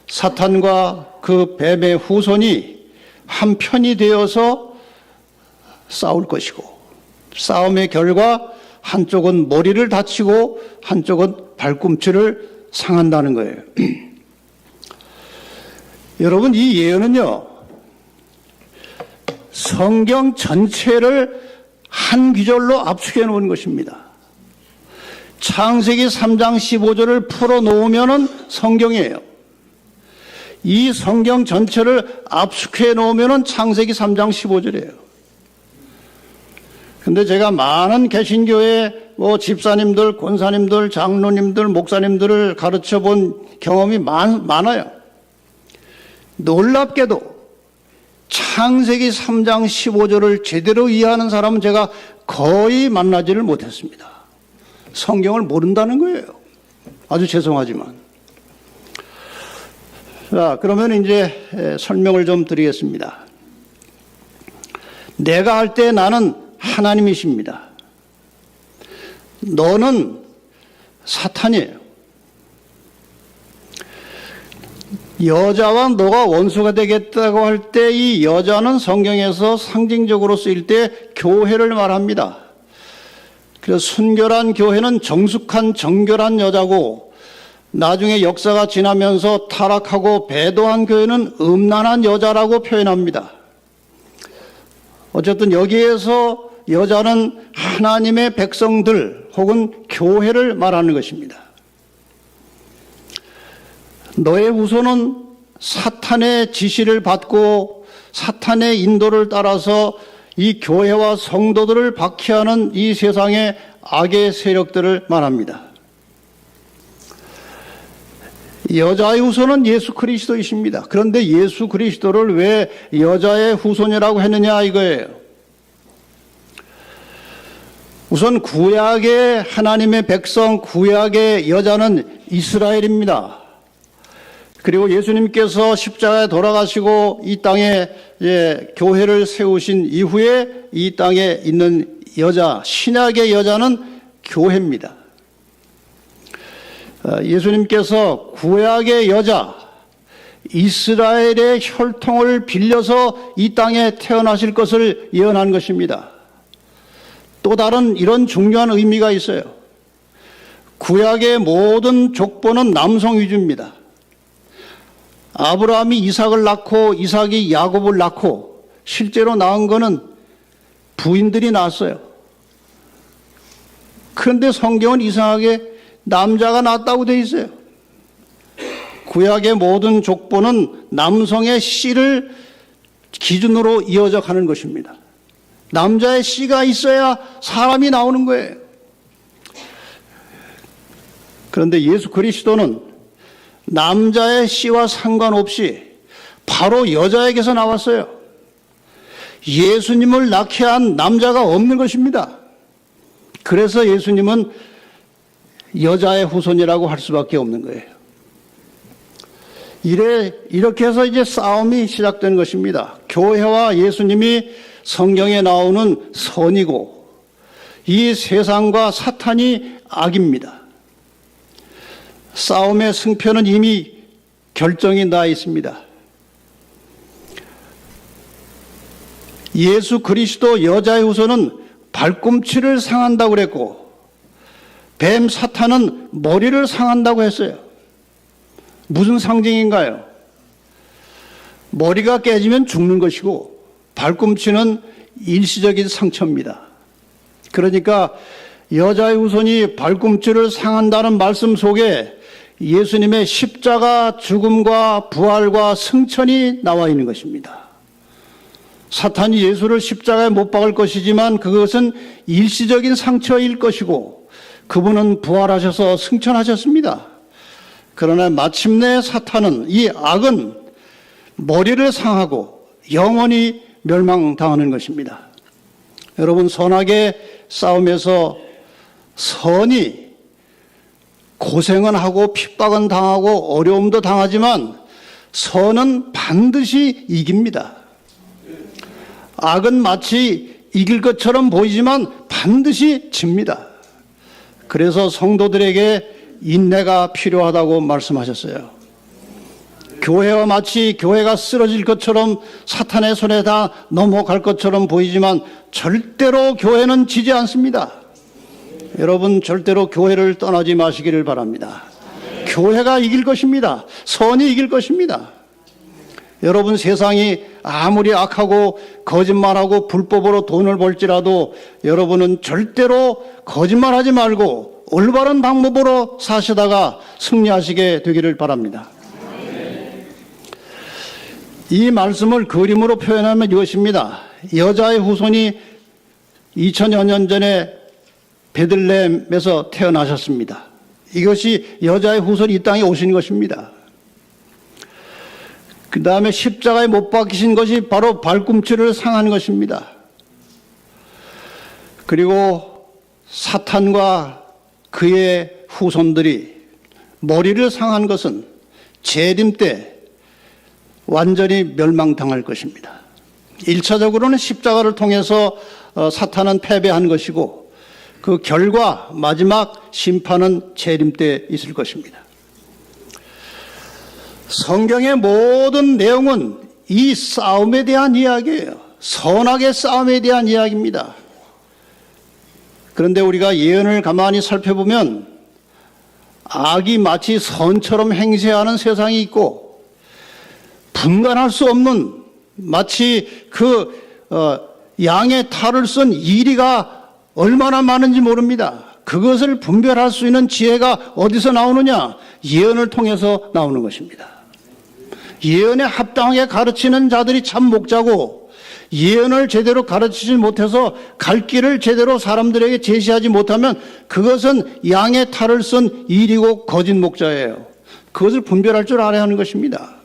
사탄과 그 뱀의 후손이 한 편이 되어서 싸울 것이고 싸움의 결과 한쪽은 머리를 다치고 한쪽은 발꿈치를 상한다는 거예요. 여러분, 이 예언은요, 성경 전체를 한 귀절로 압축해 놓은 것입니다. 창세기 3장 15절을 풀어놓으면 성경이에요. 이 성경 전체를 압축해 놓으면 창세기 3장 15절이에요. 근데 제가 많은 개신교회 집사님들, 권사님들, 장로님들, 목사님들을 가르쳐 본 경험이 많아요. 놀랍게도 창세기 3장 15절을 제대로 이해하는 사람은 제가 거의 만나지를 못했습니다. 성경을 모른다는 거예요. 아주 죄송하지만. 자, 그러면 이제 설명을 좀 드리겠습니다. 내가 할 때 나는 하나님이십니다. 너는 사탄이에요. 여자와 너가 원수가 되겠다고 할 때 이 여자는 성경에서 상징적으로 쓰일 때 교회를 말합니다. 그래서 순결한 교회는 정숙한 정결한 여자고 나중에 역사가 지나면서 타락하고 배도한 교회는 음란한 여자라고 표현합니다. 어쨌든 여기에서 여자는 하나님의 백성들 혹은 교회를 말하는 것입니다. 너의 후손은 사탄의 지시를 받고 사탄의 인도를 따라서 이 교회와 성도들을 박해하는 이 세상의 악의 세력들을 말합니다. 여자의 후손은 예수 그리스도이십니다. 그런데 예수 그리스도를 왜 여자의 후손이라고 했느냐 이거예요. 우선 구약의 하나님의 백성, 구약의 여자는 이스라엘입니다. 그리고 예수님께서 십자가에 돌아가시고 이 땅에 교회를 세우신 이후에 이 땅에 있는 여자, 신약의 여자는 교회입니다. 예수님께서 구약의 여자, 이스라엘의 혈통을 빌려서 이 땅에 태어나실 것을 예언한 것입니다. 또 다른 이런 중요한 의미가 있어요. 구약의 모든 족보는 남성 위주입니다. 아브라함이 이삭을 낳고 이삭이 야곱을 낳고 실제로 낳은 것은 부인들이 낳았어요. 그런데 성경은 이상하게 남자가 낳았다고 되어 있어요. 구약의 모든 족보는 남성의 씨를 기준으로 이어져 가는 것입니다. 남자의 씨가 있어야 사람이 나오는 거예요. 그런데 예수 그리스도는 남자의 씨와 상관없이 바로 여자에게서 나왔어요. 예수님을 낳게 한 남자가 없는 것입니다. 그래서 예수님은 여자의 후손이라고 할 수밖에 없는 거예요. 이렇게 해서 이제 싸움이 시작된 것입니다. 교회와 예수님이 성경에 나오는 선이고 이 세상과 사탄이 악입니다. 싸움의 승패는 이미 결정이 나 있습니다. 예수 그리스도 여자의 후손은 발꿈치를 상한다고 그랬고 뱀 사탄은 머리를 상한다고 했어요. 무슨 상징인가요? 머리가 깨지면 죽는 것이고 발꿈치는 일시적인 상처입니다. 그러니까 여자의 후손이 발꿈치를 상한다는 말씀 속에 예수님의 십자가 죽음과 부활과 승천이 나와 있는 것입니다. 사탄이 예수를 십자가에 못 박을 것이지만 그것은 일시적인 상처일 것이고 그분은 부활하셔서 승천하셨습니다. 그러나 마침내 사탄은, 이 악은 머리를 상하고 영원히 멸망당하는 것입니다. 여러분, 선악의 싸움에서 선이 고생은 하고 핍박은 당하고 어려움도 당하지만 선은 반드시 이깁니다. 악은 마치 이길 것처럼 보이지만 반드시 집니다. 그래서 성도들에게 인내가 필요하다고 말씀하셨어요. 교회와 마치 교회가 쓰러질 것처럼 사탄의 손에 다 넘어갈 것처럼 보이지만 절대로 교회는 지지 않습니다. 여러분, 절대로 교회를 떠나지 마시기를 바랍니다. 교회가 이길 것입니다. 선이 이길 것입니다. 여러분, 세상이 아무리 악하고 거짓말하고 불법으로 돈을 벌지라도 여러분은 절대로 거짓말하지 말고 올바른 방법으로 사시다가 승리하시게 되기를 바랍니다. 이 말씀을 그림으로 표현하면 이것입니다. 여자의 후손이 2000여 년 전에 베들레헴에서 태어나셨습니다. 이것이 여자의 후손이 이 땅에 오신 것입니다. 그 다음에 십자가에 못 박히신 것이 바로 발꿈치를 상한 것입니다. 그리고 사탄과 그의 후손들이 머리를 상한 것은 재림 때 완전히 멸망당할 것입니다. 1차적으로는 십자가를 통해서 사탄은 패배한 것이고 그 결과 마지막 심판은 재림 때 있을 것입니다. 성경의 모든 내용은 이 싸움에 대한 이야기예요. 선악의 싸움에 대한 이야기입니다. 그런데 우리가 예언을 가만히 살펴보면 악이 마치 선처럼 행세하는 세상이 있고 분간할 수 없는 마치 양의 탈을 쓴 이리가 얼마나 많은지 모릅니다. 그것을 분별할 수 있는 지혜가 어디서 나오느냐? 예언을 통해서 나오는 것입니다. 예언에 합당하게 가르치는 자들이 참 목자고 예언을 제대로 가르치지 못해서 갈 길을 제대로 사람들에게 제시하지 못하면 그것은 양의 탈을 쓴 이리고 거짓 목자예요. 그것을 분별할 줄 알아야 하는 것입니다.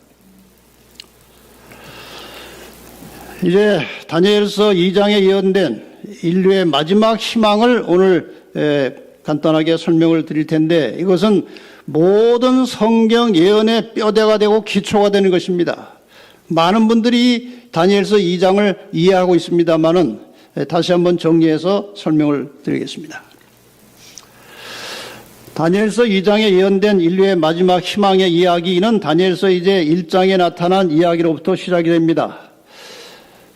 이제 다니엘서 2장에 예언된 인류의 마지막 희망을 오늘 간단하게 설명을 드릴 텐데, 이것은 모든 성경 예언의 뼈대가 되고 기초가 되는 것입니다. 많은 분들이 다니엘서 2장을 이해하고 있습니다만은 다시 한번 정리해서 설명을 드리겠습니다. 다니엘서 2장에 예언된 인류의 마지막 희망의 이야기는 다니엘서 이제 1장에 나타난 이야기로부터 시작이 됩니다.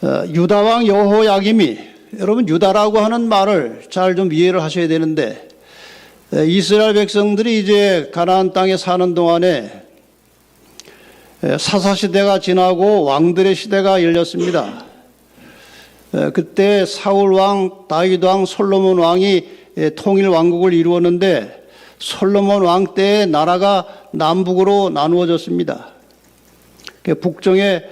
유다왕 여호야김이, 여러분 유다라고 하는 말을 잘 좀 이해를 하셔야 되는데, 이스라엘 백성들이 이제 가나안 땅에 사는 동안에 사사시대가 지나고 왕들의 시대가 열렸습니다. 그때 사울왕, 다윗왕, 솔로몬 왕이 통일 왕국을 이루었는데, 솔로몬 왕 때에 나라가 남북으로 나누어졌습니다. 북쪽에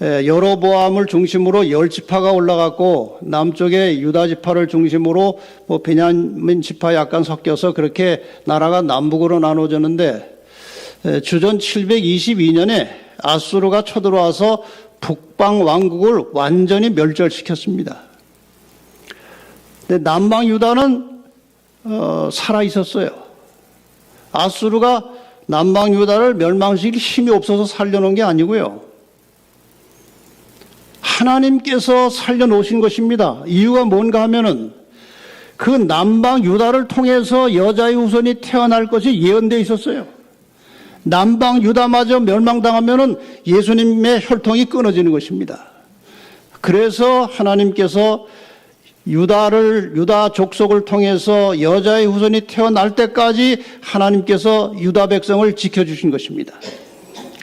여로보암을 중심으로 10지파가 올라갔고, 남쪽에 유다 지파를 중심으로 베냐민 지파 약간 섞여서 그렇게 나라가 남북으로 나누어졌는데, 주전 722년에 아수르가 쳐들어와서 북방 왕국을 완전히 멸절시켰습니다. 근데 남방 유다는 살아 있었어요. 아수르가 남방 유다를 멸망시킬 힘이 없어서 살려놓은 게 아니고요, 하나님께서 살려놓으신 것입니다. 이유가 뭔가 하면은 그 남방 유다를 통해서 여자의 후손이 태어날 것이 예언되어 있었어요. 남방 유다마저 멸망당하면은 예수님의 혈통이 끊어지는 것입니다. 그래서 하나님께서 유다 족속을 통해서 여자의 후손이 태어날 때까지 하나님께서 유다 백성을 지켜주신 것입니다.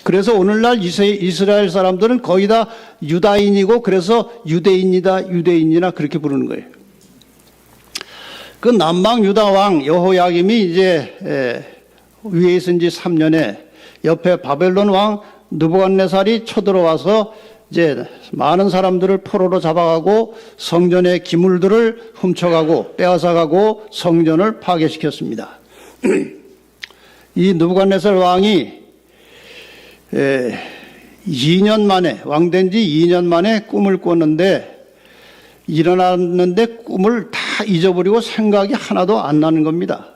그래서 오늘날 이스라엘 사람들은 거의 다 유다인이고, 그래서 유대인이나 그렇게 부르는 거예요. 그 남방 유다 왕 여호야김이 이제 위에 있은 지 3년에 옆에 바벨론 왕 느부갓네살이 쳐들어와서 이제 많은 사람들을 포로로 잡아가고 성전의 기물들을 훔쳐가고 빼앗아가고 성전을 파괴시켰습니다. 이 느부갓네살 왕이 2년 만에, 왕된 지 2년 만에 꿈을 꿨는데, 일어났는데 꿈을 다 잊어버리고 생각이 하나도 안 나는 겁니다.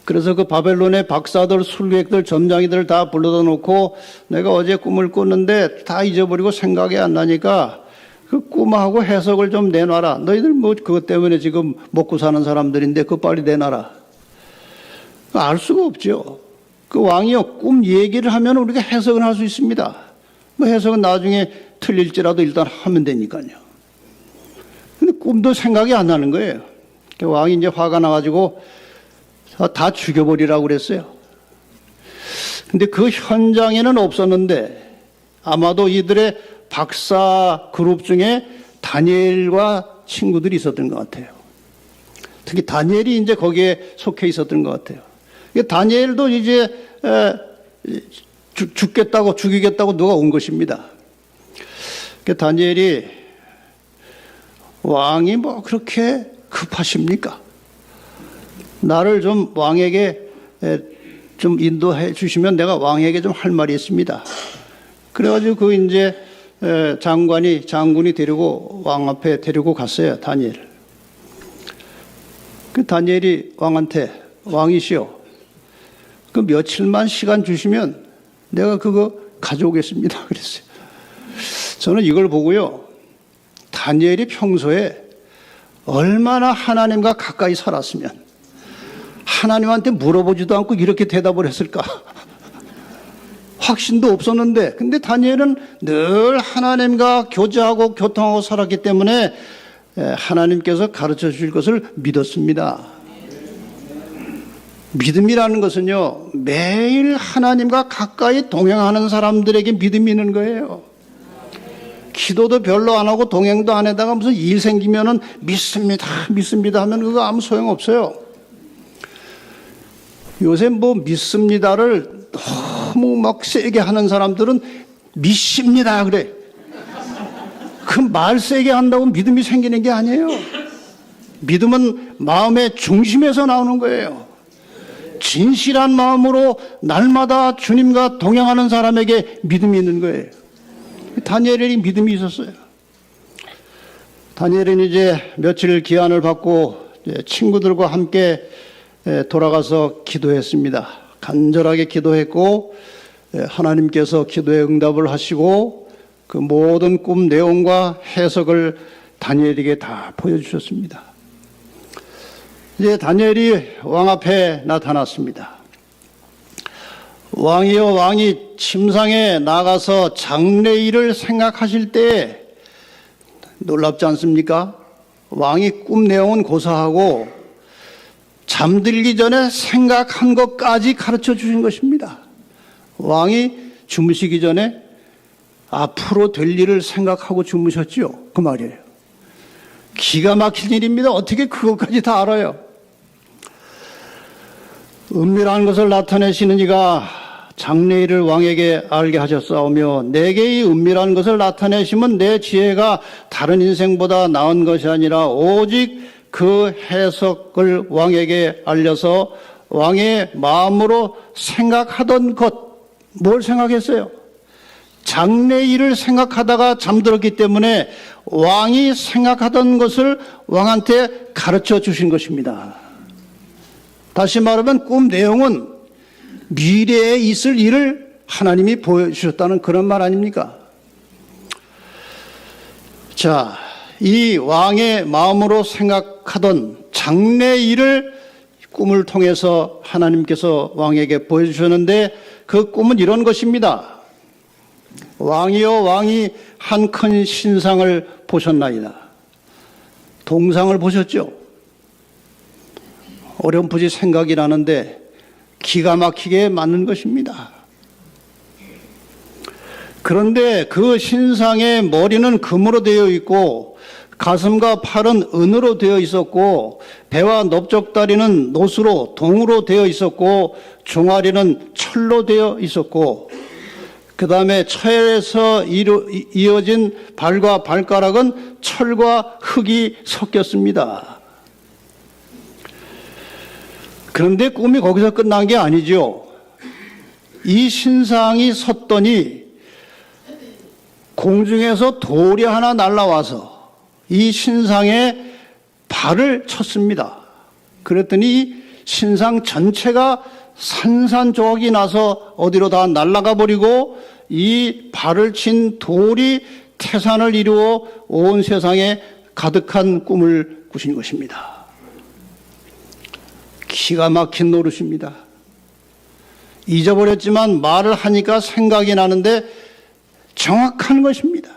그래서 그 바벨론의 박사들, 술객들, 점장이들 다 불러다 놓고, 내가 어제 꿈을 꿨는데 다 잊어버리고 생각이 안 나니까 그 꿈하고 해석을 좀 내놔라. 너희들 뭐 그것 때문에 지금 먹고 사는 사람들인데 그거 빨리 내놔라. 알 수가 없죠. 그 왕이요, 꿈 얘기를 하면 우리가 해석을 할 수 있습니다. 뭐 해석은 나중에 틀릴지라도 일단 하면 되니까요. 근데 꿈도 생각이 안 나는 거예요. 그 왕이 이제 화가 나가지고 다 죽여버리라고 그랬어요. 근데 그 현장에는 없었는데, 아마도 이들의 박사 그룹 중에 다니엘과 친구들이 있었던 것 같아요. 특히 다니엘이 이제 거기에 속해 있었던 것 같아요. 다니엘도 이제 죽이겠다고 누가 온 것입니다. 다니엘이, 왕이 뭐 그렇게 급하십니까? 나를 좀 왕에게 좀 인도해 주시면 내가 왕에게 좀 할 말이 있습니다. 그래가지고 그 이제 장군이 데리고 왕 앞에 데리고 갔어요, 다니엘. 그 다니엘이 왕한테, 왕이시여, 그 며칠만 시간 주시면 내가 그거 가져오겠습니다. 그랬어요. 저는 이걸 보고요, 다니엘이 평소에 얼마나 하나님과 가까이 살았으면 하나님한테 물어보지도 않고 이렇게 대답을 했을까? 확신도 없었는데, 근데 다니엘은 늘 하나님과 교제하고 교통하고 살았기 때문에 하나님께서 가르쳐 주실 것을 믿었습니다. 믿음이라는 것은요, 매일 하나님과 가까이 동행하는 사람들에게 믿음이 있는 거예요. 기도도 별로 안 하고 동행도 안 하다가 무슨 일 생기면은 믿습니다 하면 그거 아무 소용 없어요. 요새 뭐 믿습니다를 너무 막 세게 하는 사람들은 믿습니다 그래. 그 말 세게 한다고 믿음이 생기는 게 아니에요. 믿음은 마음의 중심에서 나오는 거예요. 진실한 마음으로 날마다 주님과 동행하는 사람에게 믿음이 있는 거예요. 다니엘이 믿음이 있었어요. 다니엘은 이제 며칠 기한을 받고 이제 친구들과 함께 돌아가서 기도했습니다. 간절하게 기도했고 하나님께서 기도에 응답을 하시고 그 모든 꿈 내용과 해석을 다니엘에게 다 보여주셨습니다. 이제 다니엘이 왕 앞에 나타났습니다. 왕이여, 왕이 침상에 나가서 장래일을 생각하실 때 놀랍지 않습니까? 왕이 꿈 내용은 고사하고 잠들기 전에 생각한 것까지 가르쳐 주신 것입니다. 왕이 주무시기 전에 앞으로 될 일을 생각하고 주무셨죠. 그 말이에요. 기가 막힌 일입니다. 어떻게 그것까지 다 알아요? 은밀한 것을 나타내시는 이가 장래일을 왕에게 알게 하셨사오며 내게 이 은밀한 것을 나타내시면 내 지혜가 다른 인생보다 나은 것이 아니라 오직 그 해석을 왕에게 알려서 왕의 마음으로 생각하던 것, 뭘 생각했어요? 장래일을 생각하다가 잠들었기 때문에 왕이 생각하던 것을 왕한테 가르쳐 주신 것입니다. 다시 말하면 꿈 내용은 미래에 있을 일을 하나님이 보여주셨다는 그런 말 아닙니까? 자, 이 왕의 마음으로 생각하던 장래일을 꿈을 통해서 하나님께서 왕에게 보여주셨는데 그 꿈은 이런 것입니다. 왕이여, 왕이 한 큰 신상을 보셨나이다. 동상을 보셨죠? 어렴풋이 생각이 나는데 기가 막히게 맞는 것입니다. 그런데 그 신상의 머리는 금으로 되어 있고 가슴과 팔은 은으로 되어 있었고 배와 넓적다리는 노수로 동으로 되어 있었고 종아리는 철로 되어 있었고 그 다음에 철에서 이어진 발과 발가락은 철과 흙이 섞였습니다. 그런데 꿈이 거기서 끝난 게 아니죠. 이 신상이 섰더니 공중에서 돌이 하나 날아와서 이 신상에 발을 쳤습니다. 그랬더니 신상 전체가 산산조각이 나서 어디로 다 날아가 버리고 이 발을 친 돌이 태산을 이루어 온 세상에 가득한 꿈을 꾸신 것입니다. 기가 막힌 노릇입니다. 잊어버렸지만 말을 하니까 생각이 나는데 정확한 것입니다.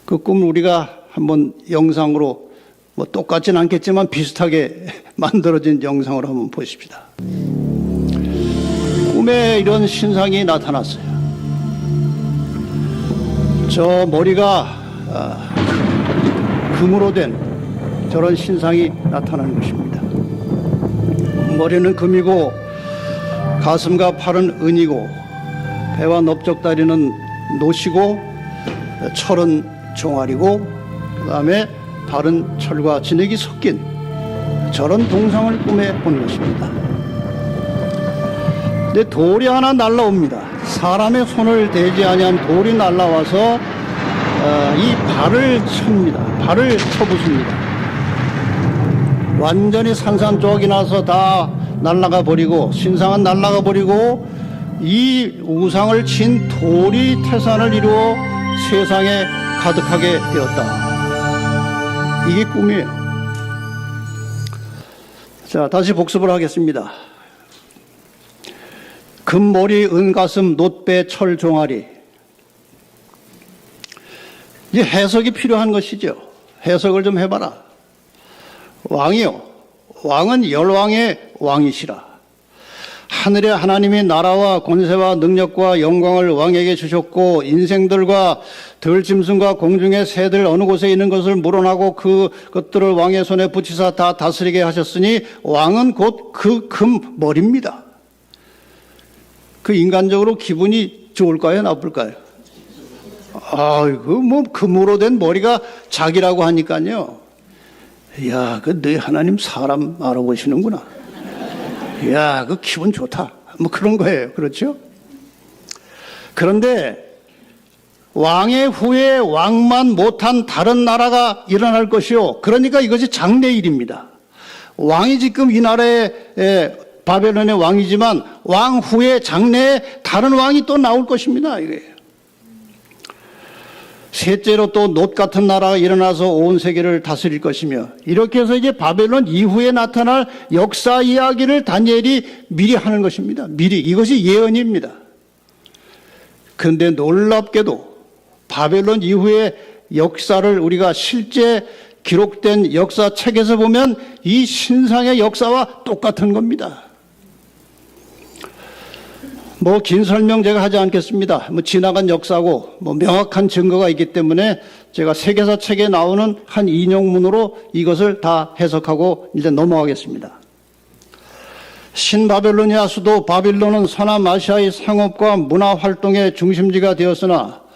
그 꿈을 우리가 한번 영상으로 뭐 똑같진 않겠지만 비슷하게 만들어진 영상으로 한번 보십시다. 꿈에 이런 신상이 나타났어요. 저 머리가 금으로 된 저런 신상이 나타나는 것입니다. 머리는 금이고 가슴과 팔은 은이고 배와 넓적다리는 노시고 철은 종아리고 그 다음에 발은 철과 진흙이 섞인 저런 동상을 꿈에 본 것입니다. 근데 돌이 하나 날라옵니다. 사람의 손을 대지 아니한 돌이 날라와서 이 발을 칩니다. 발을 쳐부숩니다. 완전히 산산조각이 나서 다 날아가 버리고 신상은 날아가 버리고 이 우상을 친 돌이 태산을 이루어 세상에 가득하게 되었다. 이게 꿈이에요. 자, 다시 복습을 하겠습니다. 금머리, 은가슴, 놋배, 철종아리. 이제 해석이 필요한 것이죠. 해석을 좀 해봐라. 왕이요. 왕은 열왕의 왕이시라. 하늘의 하나님이 나라와 권세와 능력과 영광을 왕에게 주셨고 인생들과 들짐승과 공중의 새들 어느 곳에 있는 것을 물어나고 그것들을 왕의 손에 붙이사 다 다스리게 하셨으니 왕은 곧 그 금머리입니다. 그 인간적으로 기분이 좋을까요? 나쁠까요? 아이고 뭐 금으로 된 머리가 자기라고 하니까요. 야, 그 너희 하나님 사람 알아보시는구나. 야, 그 기분 좋다. 뭐 그런 거예요. 그렇죠? 그런데 왕의 후에 왕만 못한 다른 나라가 일어날 것이요. 그러니까 이것이 장래일입니다. 왕이 지금 이 나라의 바벨론의 왕이지만 왕 후에 장래에 다른 왕이 또 나올 것입니다. 이거예요. 셋째로 또 놋 같은 나라가 일어나서 온 세계를 다스릴 것이며, 이렇게 해서 이제 바벨론 이후에 나타날 역사 이야기를 다니엘이 미리 하는 것입니다. 미리. 이것이 예언입니다. 그런데 놀랍게도 바벨론 이후의 역사를 우리가 실제 기록된 역사책에서 보면 이 신상의 역사와 똑같은 겁니다. 긴 설명 제가 하지 않겠습니다. 지나간 역사고 명확한 증거가 있기 때문에 제가 세계사 책에 나오는 한 인용문으로 이것을 다 해석하고 이제 넘어가겠습니다. 신바벨로니아 수도 바빌론은 서남아시아의 상업과 문화 활동의 중심지가 되었으나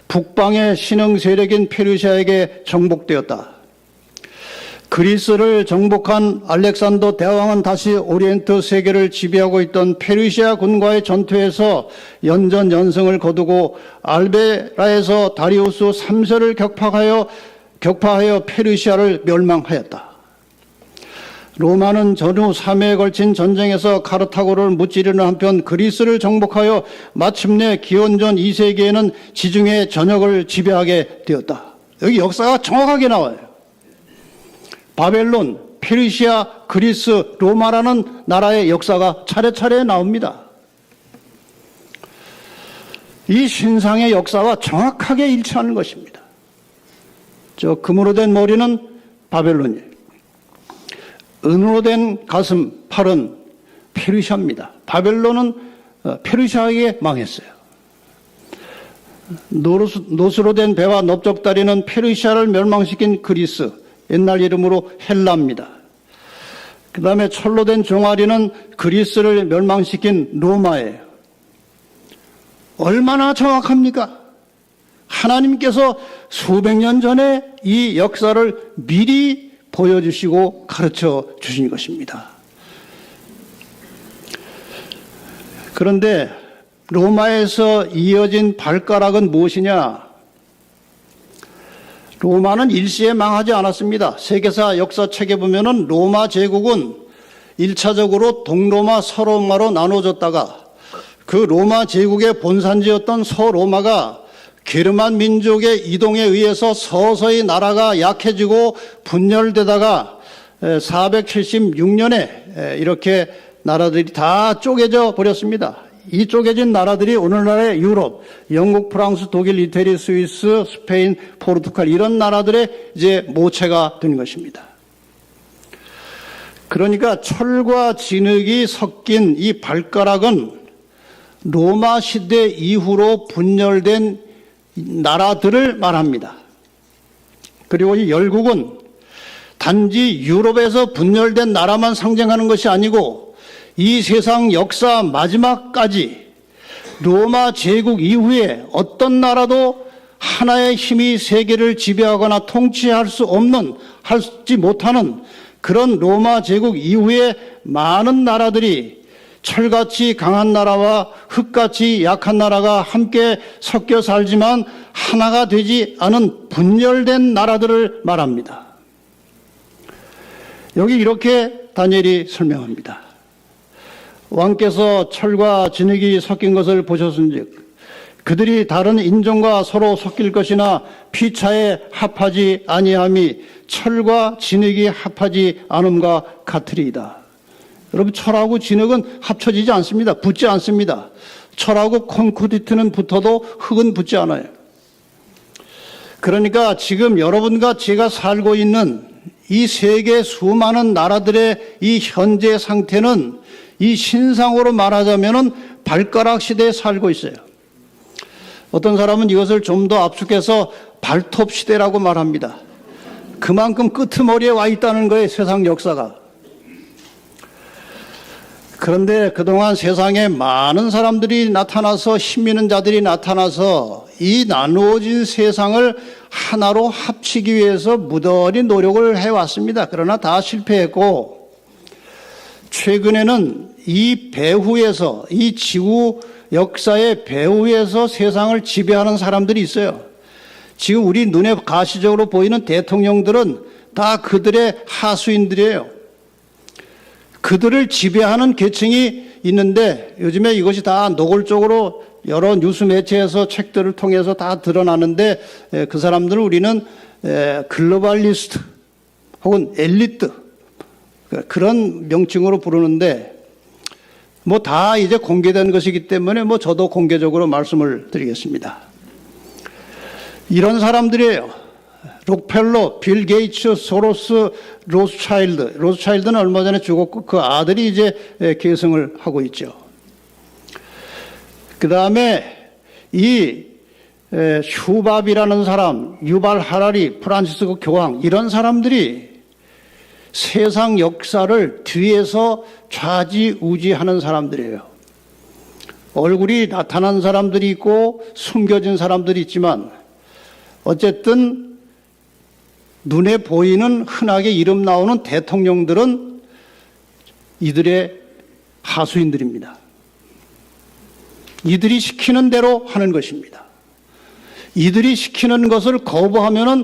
북방의 신흥 세력인 페르시아에게 정복되었다. 그리스를 정복한 알렉산더 대왕은 다시 오리엔트 세계를 지배하고 있던 페르시아 군과의 전투에서 연전연승을 거두고 알베라에서 다리우스 3세를 격파하여 페르시아를 멸망하였다. 로마는 전후 3회에 걸친 전쟁에서 카르타고를 무찌르는 한편 그리스를 정복하여 마침내 기원전 2세기에는 지중해 전역을 지배하게 되었다. 여기 역사가 정확하게 나와요. 바벨론, 페르시아, 그리스, 로마라는 나라의 역사가 차례차례 나옵니다. 이 신상의 역사와 정확하게 일치하는 것입니다. 저 금으로 된 머리는 바벨론이에요. 은으로 된 가슴, 팔은 페르시아입니다. 바벨론은 페르시아에게 망했어요. 노스로 된 배와 넓적다리는 페르시아를 멸망시킨 그리스, 옛날 이름으로 헬라입니다. 그 다음에 철로 된 종아리는 그리스를 멸망시킨 로마예요. 얼마나 정확합니까? 하나님께서 수백 년 전에 이 역사를 미리 보여주시고 가르쳐 주신 것입니다. 그런데 로마에서 이어진 발가락은 무엇이냐? 로마는 일시에 망하지 않았습니다. 세계사 역사책에 보면은 로마 제국은 1차적으로 동로마, 서로마로 나눠졌다가 그 로마 제국의 본산지였던 서로마가 게르만 민족의 이동에 의해서 서서히 나라가 약해지고 분열되다가 476년에 이렇게 나라들이 다 쪼개져 버렸습니다. 이 쪼개진 나라들이 오늘날의 유럽, 영국, 프랑스, 독일, 이태리, 스위스, 스페인, 포르투갈 이런 나라들의 이제 모체가 된 것입니다. 그러니까 철과 진흙이 섞인 이 발가락은 로마 시대 이후로 분열된 나라들을 말합니다. 그리고 이 열국은 단지 유럽에서 분열된 나라만 상징하는 것이 아니고 이 세상 역사 마지막까지 로마 제국 이후에 어떤 나라도 하나의 힘이 세계를 지배하거나 통치할 수 없는, 하지 못하는 그런 로마 제국 이후에 많은 나라들이 철같이 강한 나라와 흙같이 약한 나라가 함께 섞여 살지만 하나가 되지 않은 분열된 나라들을 말합니다. 여기 이렇게 다니엘이 설명합니다. 왕께서 철과 진흙이 섞인 것을 보셨은즉 그들이 다른 인종과 서로 섞일 것이나 피차에 합하지 아니함이 철과 진흙이 합하지 않음과 같으리이다. 여러분, 철하고 진흙은 합쳐지지 않습니다. 붙지 않습니다. 철하고 콘크리트는 붙어도 흙은 붙지 않아요. 그러니까 지금 여러분과 제가 살고 있는 이 세계 수많은 나라들의 이 현재 상태는 이 신상으로 말하자면은 발가락 시대에 살고 있어요. 어떤 사람은 이것을 좀 더 압축해서 발톱 시대라고 말합니다. 그만큼 끄트머리에 와 있다는 거예요, 세상 역사가. 그런데 그동안 세상에 많은 사람들이 나타나서, 힘 있는 자들이 나타나서 이 나누어진 세상을 하나로 합치기 위해서 무던히 노력을 해왔습니다. 그러나 다 실패했고, 최근에는 이 배후에서, 이 지구 역사의 배후에서 세상을 지배하는 사람들이 있어요. 지금 우리 눈에 가시적으로 보이는 대통령들은 다 그들의 하수인들이에요. 그들을 지배하는 계층이 있는데 요즘에 이것이 다 노골적으로 여러 뉴스 매체에서 책들을 통해서 다 드러나는데 그 사람들을 우리는 글로벌리스트 혹은 엘리트 그런 명칭으로 부르는데 뭐 다 이제 공개된 것이기 때문에 뭐 저도 공개적으로 말씀을 드리겠습니다. 이런 사람들이에요. 록펠러, 빌 게이츠, 소로스, 로스차일드. 로스차일드는 얼마 전에 죽었고 그 아들이 이제 계승을 하고 있죠. 그 다음에 이 슈밥이라는 사람, 유발 하라리, 프란시스코 교황 이런 사람들이 세상 역사를 뒤에서 좌지우지하는 사람들이에요. 얼굴이 나타난 사람들이 있고 숨겨진 사람들이 있지만 어쨌든 눈에 보이는 흔하게 이름 나오는 대통령들은 이들의 하수인들입니다. 이들이 시키는 대로 하는 것입니다. 이들이 시키는 것을 거부하면은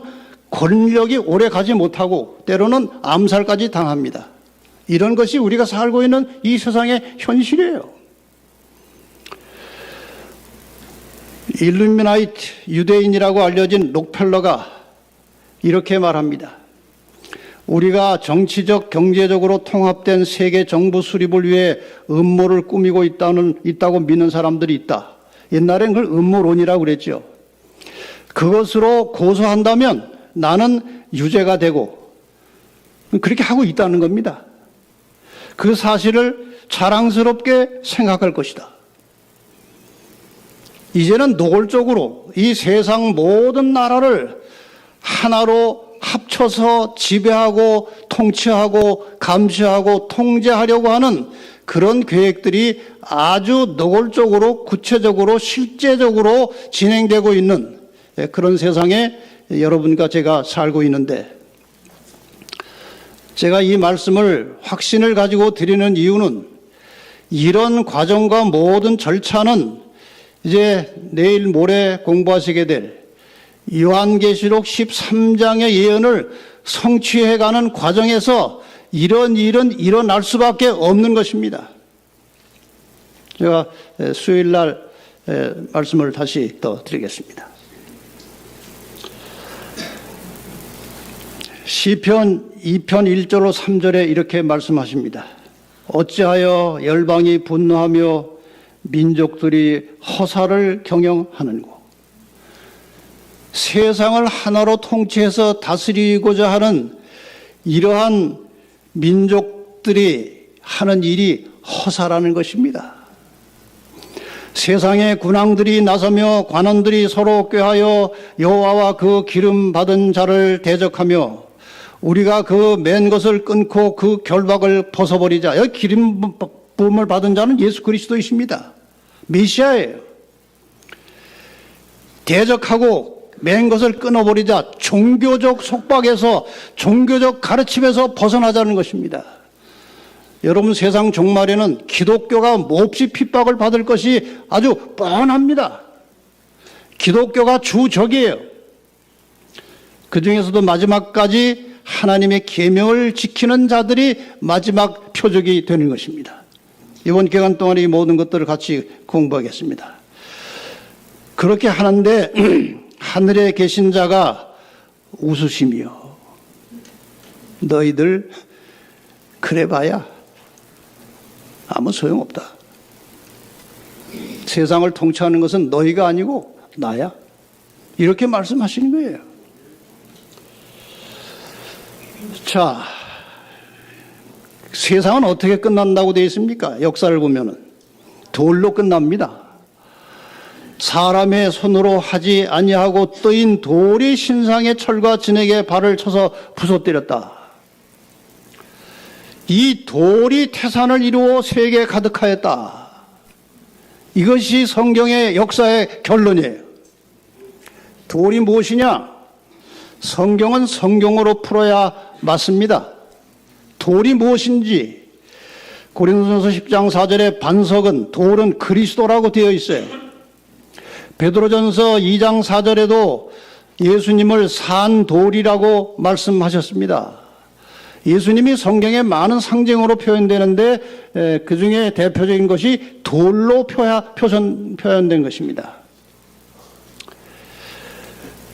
권력이 오래 가지 못하고 때로는 암살까지 당합니다. 이런 것이 우리가 살고 있는 이 세상의 현실이에요. 일루미나이트 유대인이라고 알려진 록펠러가 이렇게 말합니다. 우리가 정치적, 경제적으로 통합된 세계 정부 수립을 위해 음모를 꾸미고 있다고 믿는 사람들이 있다. 옛날엔 그걸 음모론이라고 그랬죠. 그것으로 고소한다면 나는 유죄가 되고 그렇게 하고 있다는 겁니다. 그 사실을 자랑스럽게 생각할 것이다. 이제는 노골적으로 이 세상 모든 나라를 하나로 합쳐서 지배하고 통치하고 감시하고 통제하려고 하는 그런 계획들이 아주 노골적으로 구체적으로 실제적으로 진행되고 있는 그런 세상에 여러분과 제가 살고 있는데 제가 이 말씀을 확신을 가지고 드리는 이유는 이런 과정과 모든 절차는 이제 내일 모레 공부하시게 될 요한계시록 13장의 예언을 성취해가는 과정에서 이런 일은 일어날 수밖에 없는 것입니다. 제가 수요일 날 말씀을 다시 더 드리겠습니다. 시편 2편 1절로 3절에 이렇게 말씀하십니다. 어찌하여 열방이 분노하며 민족들이 허사를 경영하는고. 세상을 하나로 통치해서 다스리고자 하는 이러한 민족들이 하는 일이 허사라는 것입니다. 세상의 군왕들이 나서며 관원들이 서로 꾀하여 여호와와 그 기름 받은 자를 대적하며 우리가 그 맨 것을 끊고 그 결박을 벗어버리자. 여기 기름 부음을 받은 자는 예수 그리스도이십니다. 메시아예요. 대적하고 맨 것을 끊어버리자. 종교적 속박에서 종교적 가르침에서 벗어나자는 것입니다. 여러분 세상 종말에는 기독교가 몹시 핍박을 받을 것이 아주 뻔합니다. 기독교가 주적이에요. 그 중에서도 마지막까지 하나님의 계명을 지키는 자들이 마지막 표적이 되는 것입니다. 이번 기간 동안에 이 모든 것들을 같이 공부하겠습니다. 그렇게 하는데 하늘에 계신 자가 웃으시며 너희들 그래봐야 아무 소용없다. 세상을 통치하는 것은 너희가 아니고 나야. 이렇게 말씀하시는 거예요. 자, 세상은 어떻게 끝난다고 되어 있습니까? 역사를 보면은 돌로 끝납니다. 사람의 손으로 하지 아니하고 뜨인 돌이 신상의 철과 진에게 발을 쳐서 부숴뜨렸다. 이 돌이 태산을 이루어 세계에 가득하였다. 이것이 성경의 역사의 결론이에요. 돌이 무엇이냐? 성경은 성경으로 풀어야 맞습니다. 돌이 무엇인지 고린도전서 10장 4절에 반석은 돌은 그리스도라고 되어 있어요. 베드로전서 2장 4절에도 예수님을 산 돌이라고 말씀하셨습니다. 예수님이 성경에 많은 상징으로 표현되는데 그 중에 대표적인 것이 돌로 표현된 것입니다.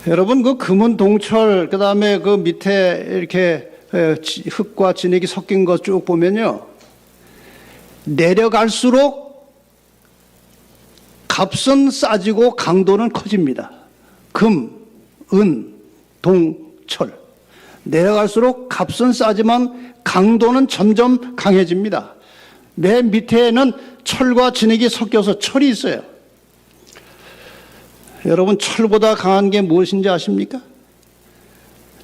여러분, 그 금은 동철, 그 다음에 그 밑에 이렇게 흙과 진액이 섞인 것 쭉 보면요, 내려갈수록 값은 싸지고 강도는 커집니다. 금, 은, 동, 철. 내려갈수록 값은 싸지만 강도는 점점 강해집니다. 맨 밑에는 철과 진액이 섞여서 철이 있어요. 여러분, 철보다 강한 게 무엇인지 아십니까?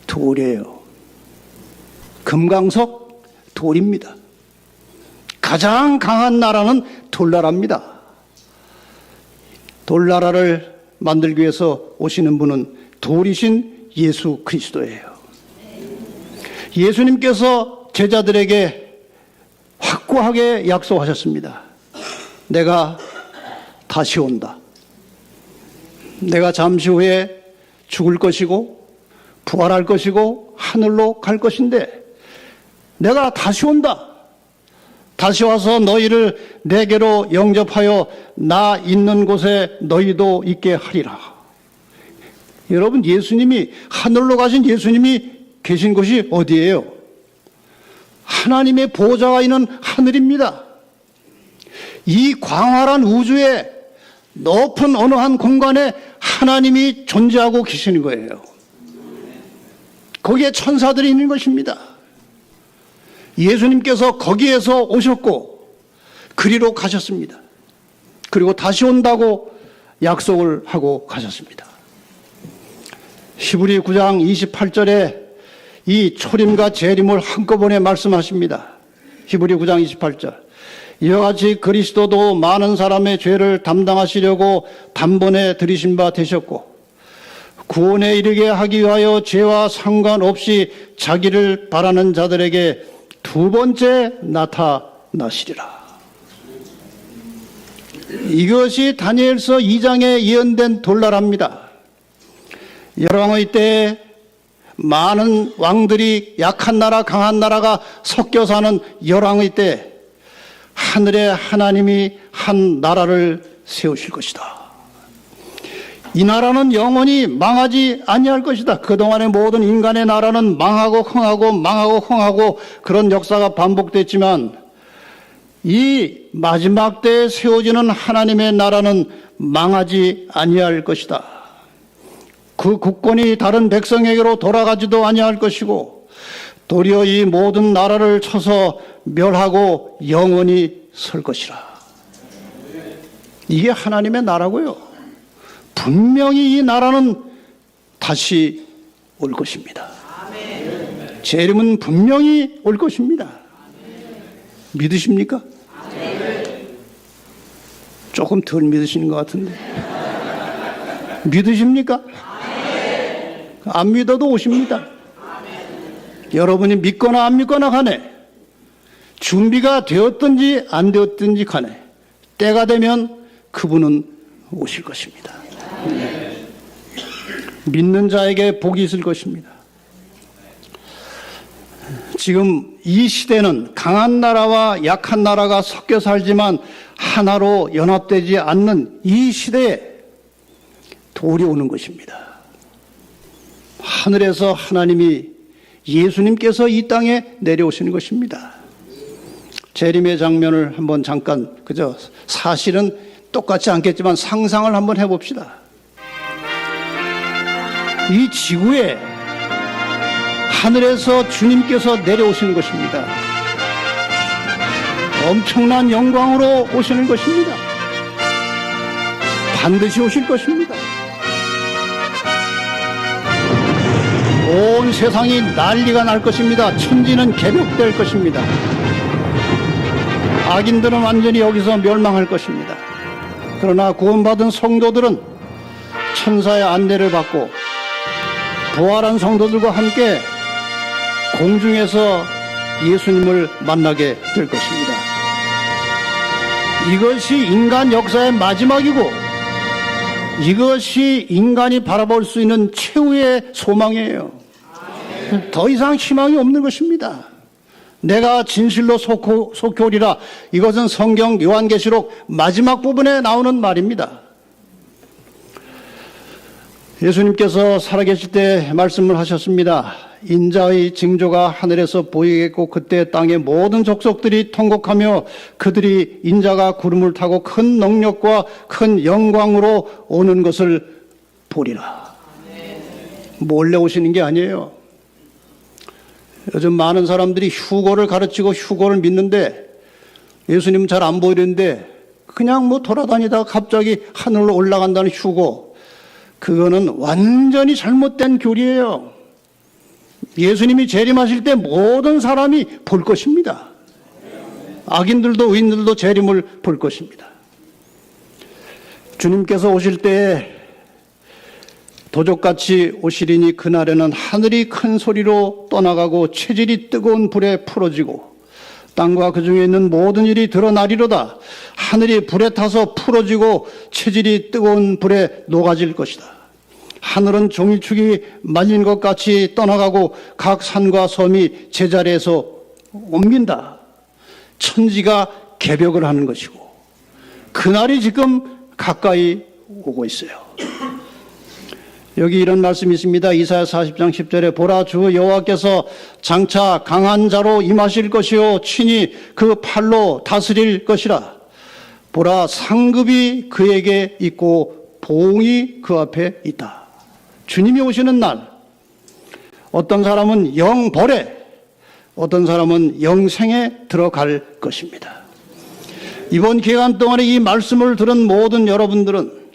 돌이에요. 금강석, 돌입니다. 가장 강한 나라는 돌나라입니다. 돌나라를 만들기 위해서 오시는 분은 돌이신 예수 그리스도예요. 예수님께서 제자들에게 확고하게 약속하셨습니다. 내가 다시 온다. 내가 잠시 후에 죽을 것이고 부활할 것이고 하늘로 갈 것인데 내가 다시 온다. 다시 와서 너희를 내게로 영접하여 나 있는 곳에 너희도 있게 하리라. 여러분, 예수님이 하늘로 가신 예수님이 계신 곳이 어디예요? 하나님의 보좌가 있는 하늘입니다. 이 광활한 우주에 높은 어느 한 공간에 하나님이 존재하고 계시는 거예요. 거기에 천사들이 있는 것입니다. 예수님께서 거기에서 오셨고 그리로 가셨습니다. 그리고 다시 온다고 약속을 하고 가셨습니다. 히브리 9장 28절에 이 초림과 재림을 한꺼번에 말씀하십니다. 히브리 9장 28절. 이와 같이 그리스도도 많은 사람의 죄를 담당하시려고 단번에 들이신 바 되셨고 구원에 이르게 하기 위하여 죄와 상관없이 자기를 바라는 자들에게 두 번째 나타나시리라. 이것이 다니엘서 2장에 예언된 돌나라입니다. 열왕의 때에 많은 왕들이 약한 나라 강한 나라가 섞여 사는 열왕의 때 하늘에 하나님이 한 나라를 세우실 것이다. 이 나라는 영원히 망하지 아니할 것이다. 그동안의 모든 인간의 나라는 망하고 흥하고 그런 역사가 반복됐지만 이 마지막 때에 세워지는 하나님의 나라는 망하지 아니할 것이다. 그 국권이 다른 백성에게로 돌아가지도 아니할 것이고 도리어 이 모든 나라를 쳐서 멸하고 영원히 설 것이라. 이게 하나님의 나라고요. 분명히 이 나라는 다시 올 것입니다. 재림은 분명히 올 것입니다. 믿으십니까? 조금 덜 믿으시는 것 같은데. 믿으십니까? 안 믿어도 오십니다. 여러분이 믿거나 안 믿거나 간에 준비가 되었든지 안 되었든지 간에 때가 되면 그분은 오실 것입니다. 믿는 자에게 복이 있을 것입니다. 지금 이 시대는 강한 나라와 약한 나라가 섞여 살지만 하나로 연합되지 않는 이 시대에 돌이 오는 것입니다. 하늘에서 하나님이 예수님께서 이 땅에 내려오시는 것입니다. 재림의 장면을 한번 잠깐 그저 사실은 똑같지 않겠지만 상상을 한번 해봅시다. 이 지구에 하늘에서 주님께서 내려오시는 것입니다. 엄청난 영광으로 오시는 것입니다. 반드시 오실 것입니다. 온 세상이 난리가 날 것입니다. 천지는 개벽될 것입니다. 악인들은 완전히 여기서 멸망할 것입니다. 그러나 구원받은 성도들은 천사의 안내를 받고 부활한 성도들과 함께 공중에서 예수님을 만나게 될 것입니다. 이것이 인간 역사의 마지막이고 이것이 인간이 바라볼 수 있는 최후의 소망이에요. 더 이상 희망이 없는 것입니다. 내가 진실로 속히 오리라. 이것은 성경 요한계시록 마지막 부분에 나오는 말입니다. 예수님께서 살아계실 때 말씀을 하셨습니다. 인자의 징조가 하늘에서 보이겠고 그때 땅의 모든 족속들이 통곡하며 그들이 인자가 구름을 타고 큰 능력과 큰 영광으로 오는 것을 보리라. 몰래 오시는 게 아니에요. 요즘 많은 사람들이 휴거를 가르치고 휴거를 믿는데 예수님은 잘 안 보이는데 그냥 뭐 돌아다니다가 갑자기 하늘로 올라간다는 휴거, 그거는 완전히 잘못된 교리예요. 예수님이 재림하실 때 모든 사람이 볼 것입니다. 악인들도 의인들도 재림을 볼 것입니다. 주님께서 오실 때에 도적같이 오시리니 그날에는 하늘이 큰 소리로 떠나가고 체질이 뜨거운 불에 풀어지고 땅과 그 중에 있는 모든 일이 드러나리로다. 하늘이 불에 타서 풀어지고 체질이 뜨거운 불에 녹아질 것이다. 하늘은 종이축이 말린 것 같이 떠나가고 각 산과 섬이 제자리에서 옮긴다. 천지가 개벽을 하는 것이고 그날이 지금 가까이 오고 있어요. 여기 이런 말씀이 있습니다. 이사야 40장 10절에 보라 주 여호와께서 장차 강한 자로 임하실 것이요 친히 그 팔로 다스릴 것이라. 보라 상급이 그에게 있고 보응이 그 앞에 있다. 주님이 오시는 날 어떤 사람은 영벌에 어떤 사람은 영생에 들어갈 것입니다. 이번 기간 동안에 이 말씀을 들은 모든 여러분들은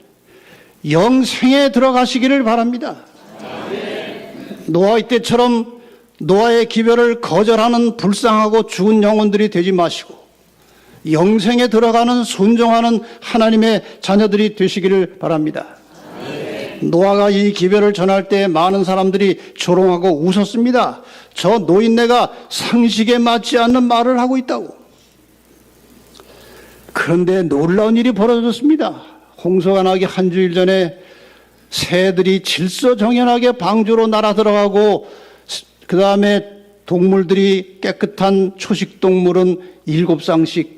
영생에 들어가시기를 바랍니다. 노아의 때처럼 노아의 기별을 거절하는 불쌍하고 죽은 영혼들이 되지 마시고 영생에 들어가는 순종하는 하나님의 자녀들이 되시기를 바랍니다. 노아가 이 기별을 전할 때 많은 사람들이 조롱하고 웃었습니다. 저 노인네가 상식에 맞지 않는 말을 하고 있다고. 그런데 놀라운 일이 벌어졌습니다. 홍수가 나기 한 주일 전에 새들이 질서정연하게 방주로 날아 들어가고 그 다음에 동물들이 깨끗한 초식동물은 7쌍씩,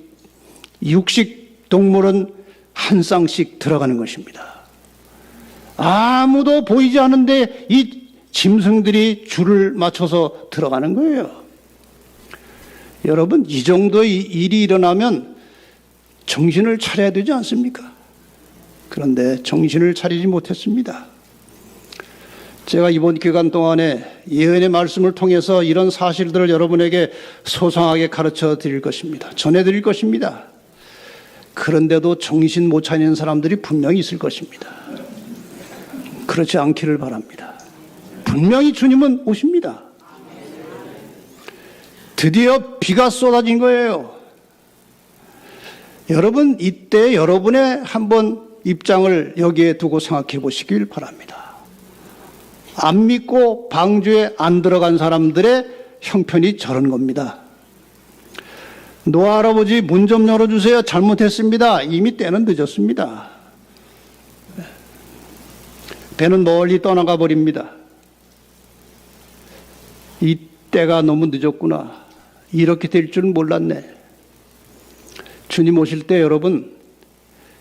육식동물은 1쌍씩 들어가는 것입니다. 아무도 보이지 않는데 이 짐승들이 줄을 맞춰서 들어가는 거예요. 여러분, 이 정도의 일이 일어나면 정신을 차려야 되지 않습니까? 그런데 정신을 차리지 못했습니다. 제가 이번 기간 동안에 예언의 말씀을 통해서 이런 사실들을 여러분에게 소상하게 가르쳐 드릴 것입니다. 전해 드릴 것입니다. 그런데도 정신 못 차리는 사람들이 분명히 있을 것입니다. 그렇지 않기를 바랍니다. 분명히 주님은 오십니다. 드디어 비가 쏟아진 거예요. 여러분, 이때 여러분의 한번 입장을 여기에 두고 생각해 보시길 바랍니다. 안 믿고 방주에 안 들어간 사람들의 형편이 저런 겁니다. 노아 할아버지 문 좀 열어주세요. 잘못했습니다. 이미 때는 늦었습니다. 배는 멀리 떠나가 버립니다. 이 때가 너무 늦었구나. 이렇게 될 줄은 몰랐네. 주님 오실 때 여러분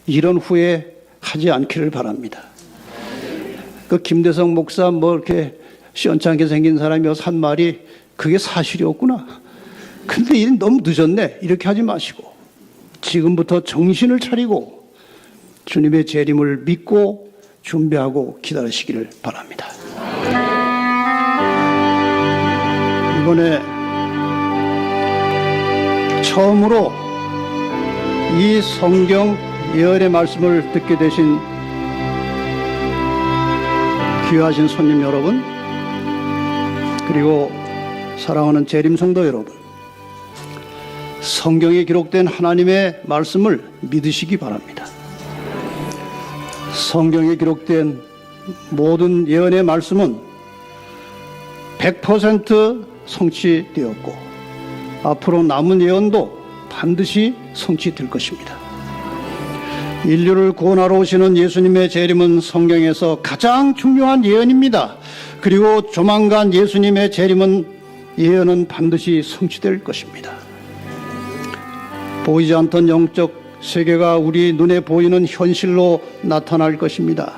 이런 후회 하지 않기를 바랍니다. 그 김대성 목사 뭐 이렇게 시원찮게 생긴 사람이 와서 한 말이 그게 사실이었구나. 근데 일은 너무 늦었네. 이렇게 하지 마시고 지금부터 정신을 차리고 주님의 재림을 믿고 준비하고 기다리시기를 바랍니다. 이번에 처음으로 이 성경 예언의 말씀을 듣게 되신 귀하신 손님 여러분, 그리고 사랑하는 재림 성도 여러분, 성경에 기록된 하나님의 말씀을 믿으시기 바랍니다. 성경에 기록된 모든 예언의 말씀은 100% 성취되었고 앞으로 남은 예언도 반드시 성취될 것입니다. 인류를 구원하러 오시는 예수님의 재림은 성경에서 가장 중요한 예언입니다. 그리고 조만간 예수님의 재림은 예언은 반드시 성취될 것입니다. 보이지 않던 영적 세계가 우리 눈에 보이는 현실로 나타날 것입니다.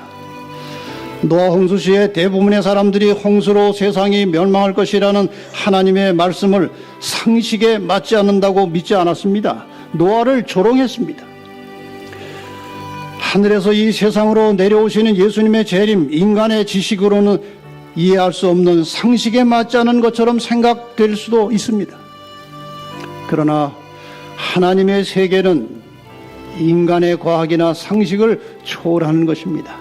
노아 홍수 시에 대부분의 사람들이 홍수로 세상이 멸망할 것이라는 하나님의 말씀을 상식에 맞지 않는다고 믿지 않았습니다. 노아를 조롱했습니다. 하늘에서 이 세상으로 내려오시는 예수님의 재림, 인간의 지식으로는 이해할 수 없는 상식에 맞지 않은 것처럼 생각될 수도 있습니다. 그러나 하나님의 세계는 인간의 과학이나 상식을 초월하는 것입니다.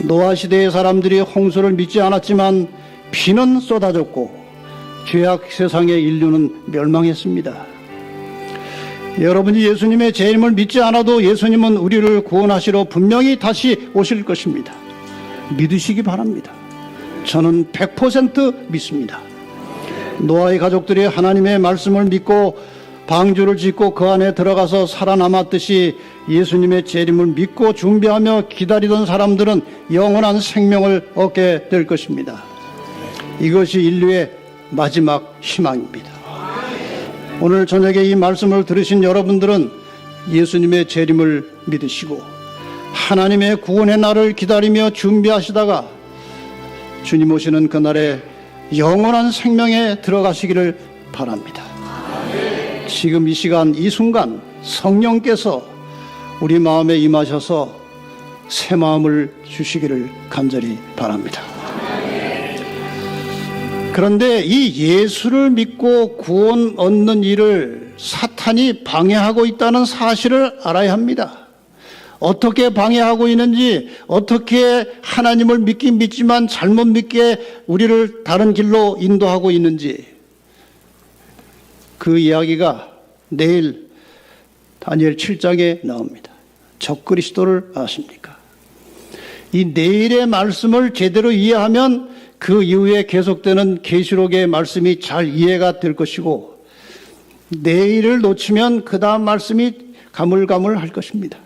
노아 시대의 사람들이 홍수를 믿지 않았지만 비는 쏟아졌고 죄악 세상의 인류는 멸망했습니다. 여러분이 예수님의 재림을 믿지 않아도 예수님은 우리를 구원하시러 분명히 다시 오실 것입니다. 믿으시기 바랍니다. 저는 100% 믿습니다. 노아의 가족들이 하나님의 말씀을 믿고 방주를 짓고 그 안에 들어가서 살아남았듯이 예수님의 재림을 믿고 준비하며 기다리던 사람들은 영원한 생명을 얻게 될 것입니다. 이것이 인류의 마지막 희망입니다. 오늘 저녁에 이 말씀을 들으신 여러분들은 예수님의 재림을 믿으시고 하나님의 구원의 날을 기다리며 준비하시다가 주님 오시는 그날에 영원한 생명에 들어가시기를 바랍니다. 지금 이 시간 이 순간 성령께서 우리 마음에 임하셔서 새 마음을 주시기를 간절히 바랍니다. 그런데 이 예수를 믿고 구원 얻는 일을 사탄이 방해하고 있다는 사실을 알아야 합니다. 어떻게 방해하고 있는지, 어떻게 하나님을 믿긴 믿지만 잘못 믿게 우리를 다른 길로 인도하고 있는지, 그 이야기가 내일 다니엘 7장에 나옵니다. 적그리스도를 아십니까? 이 내일의 말씀을 제대로 이해하면 그 이후에 계속되는 계시록의 말씀이 잘 이해가 될 것이고, 내일을 놓치면 그 다음 말씀이 가물가물할 것입니다.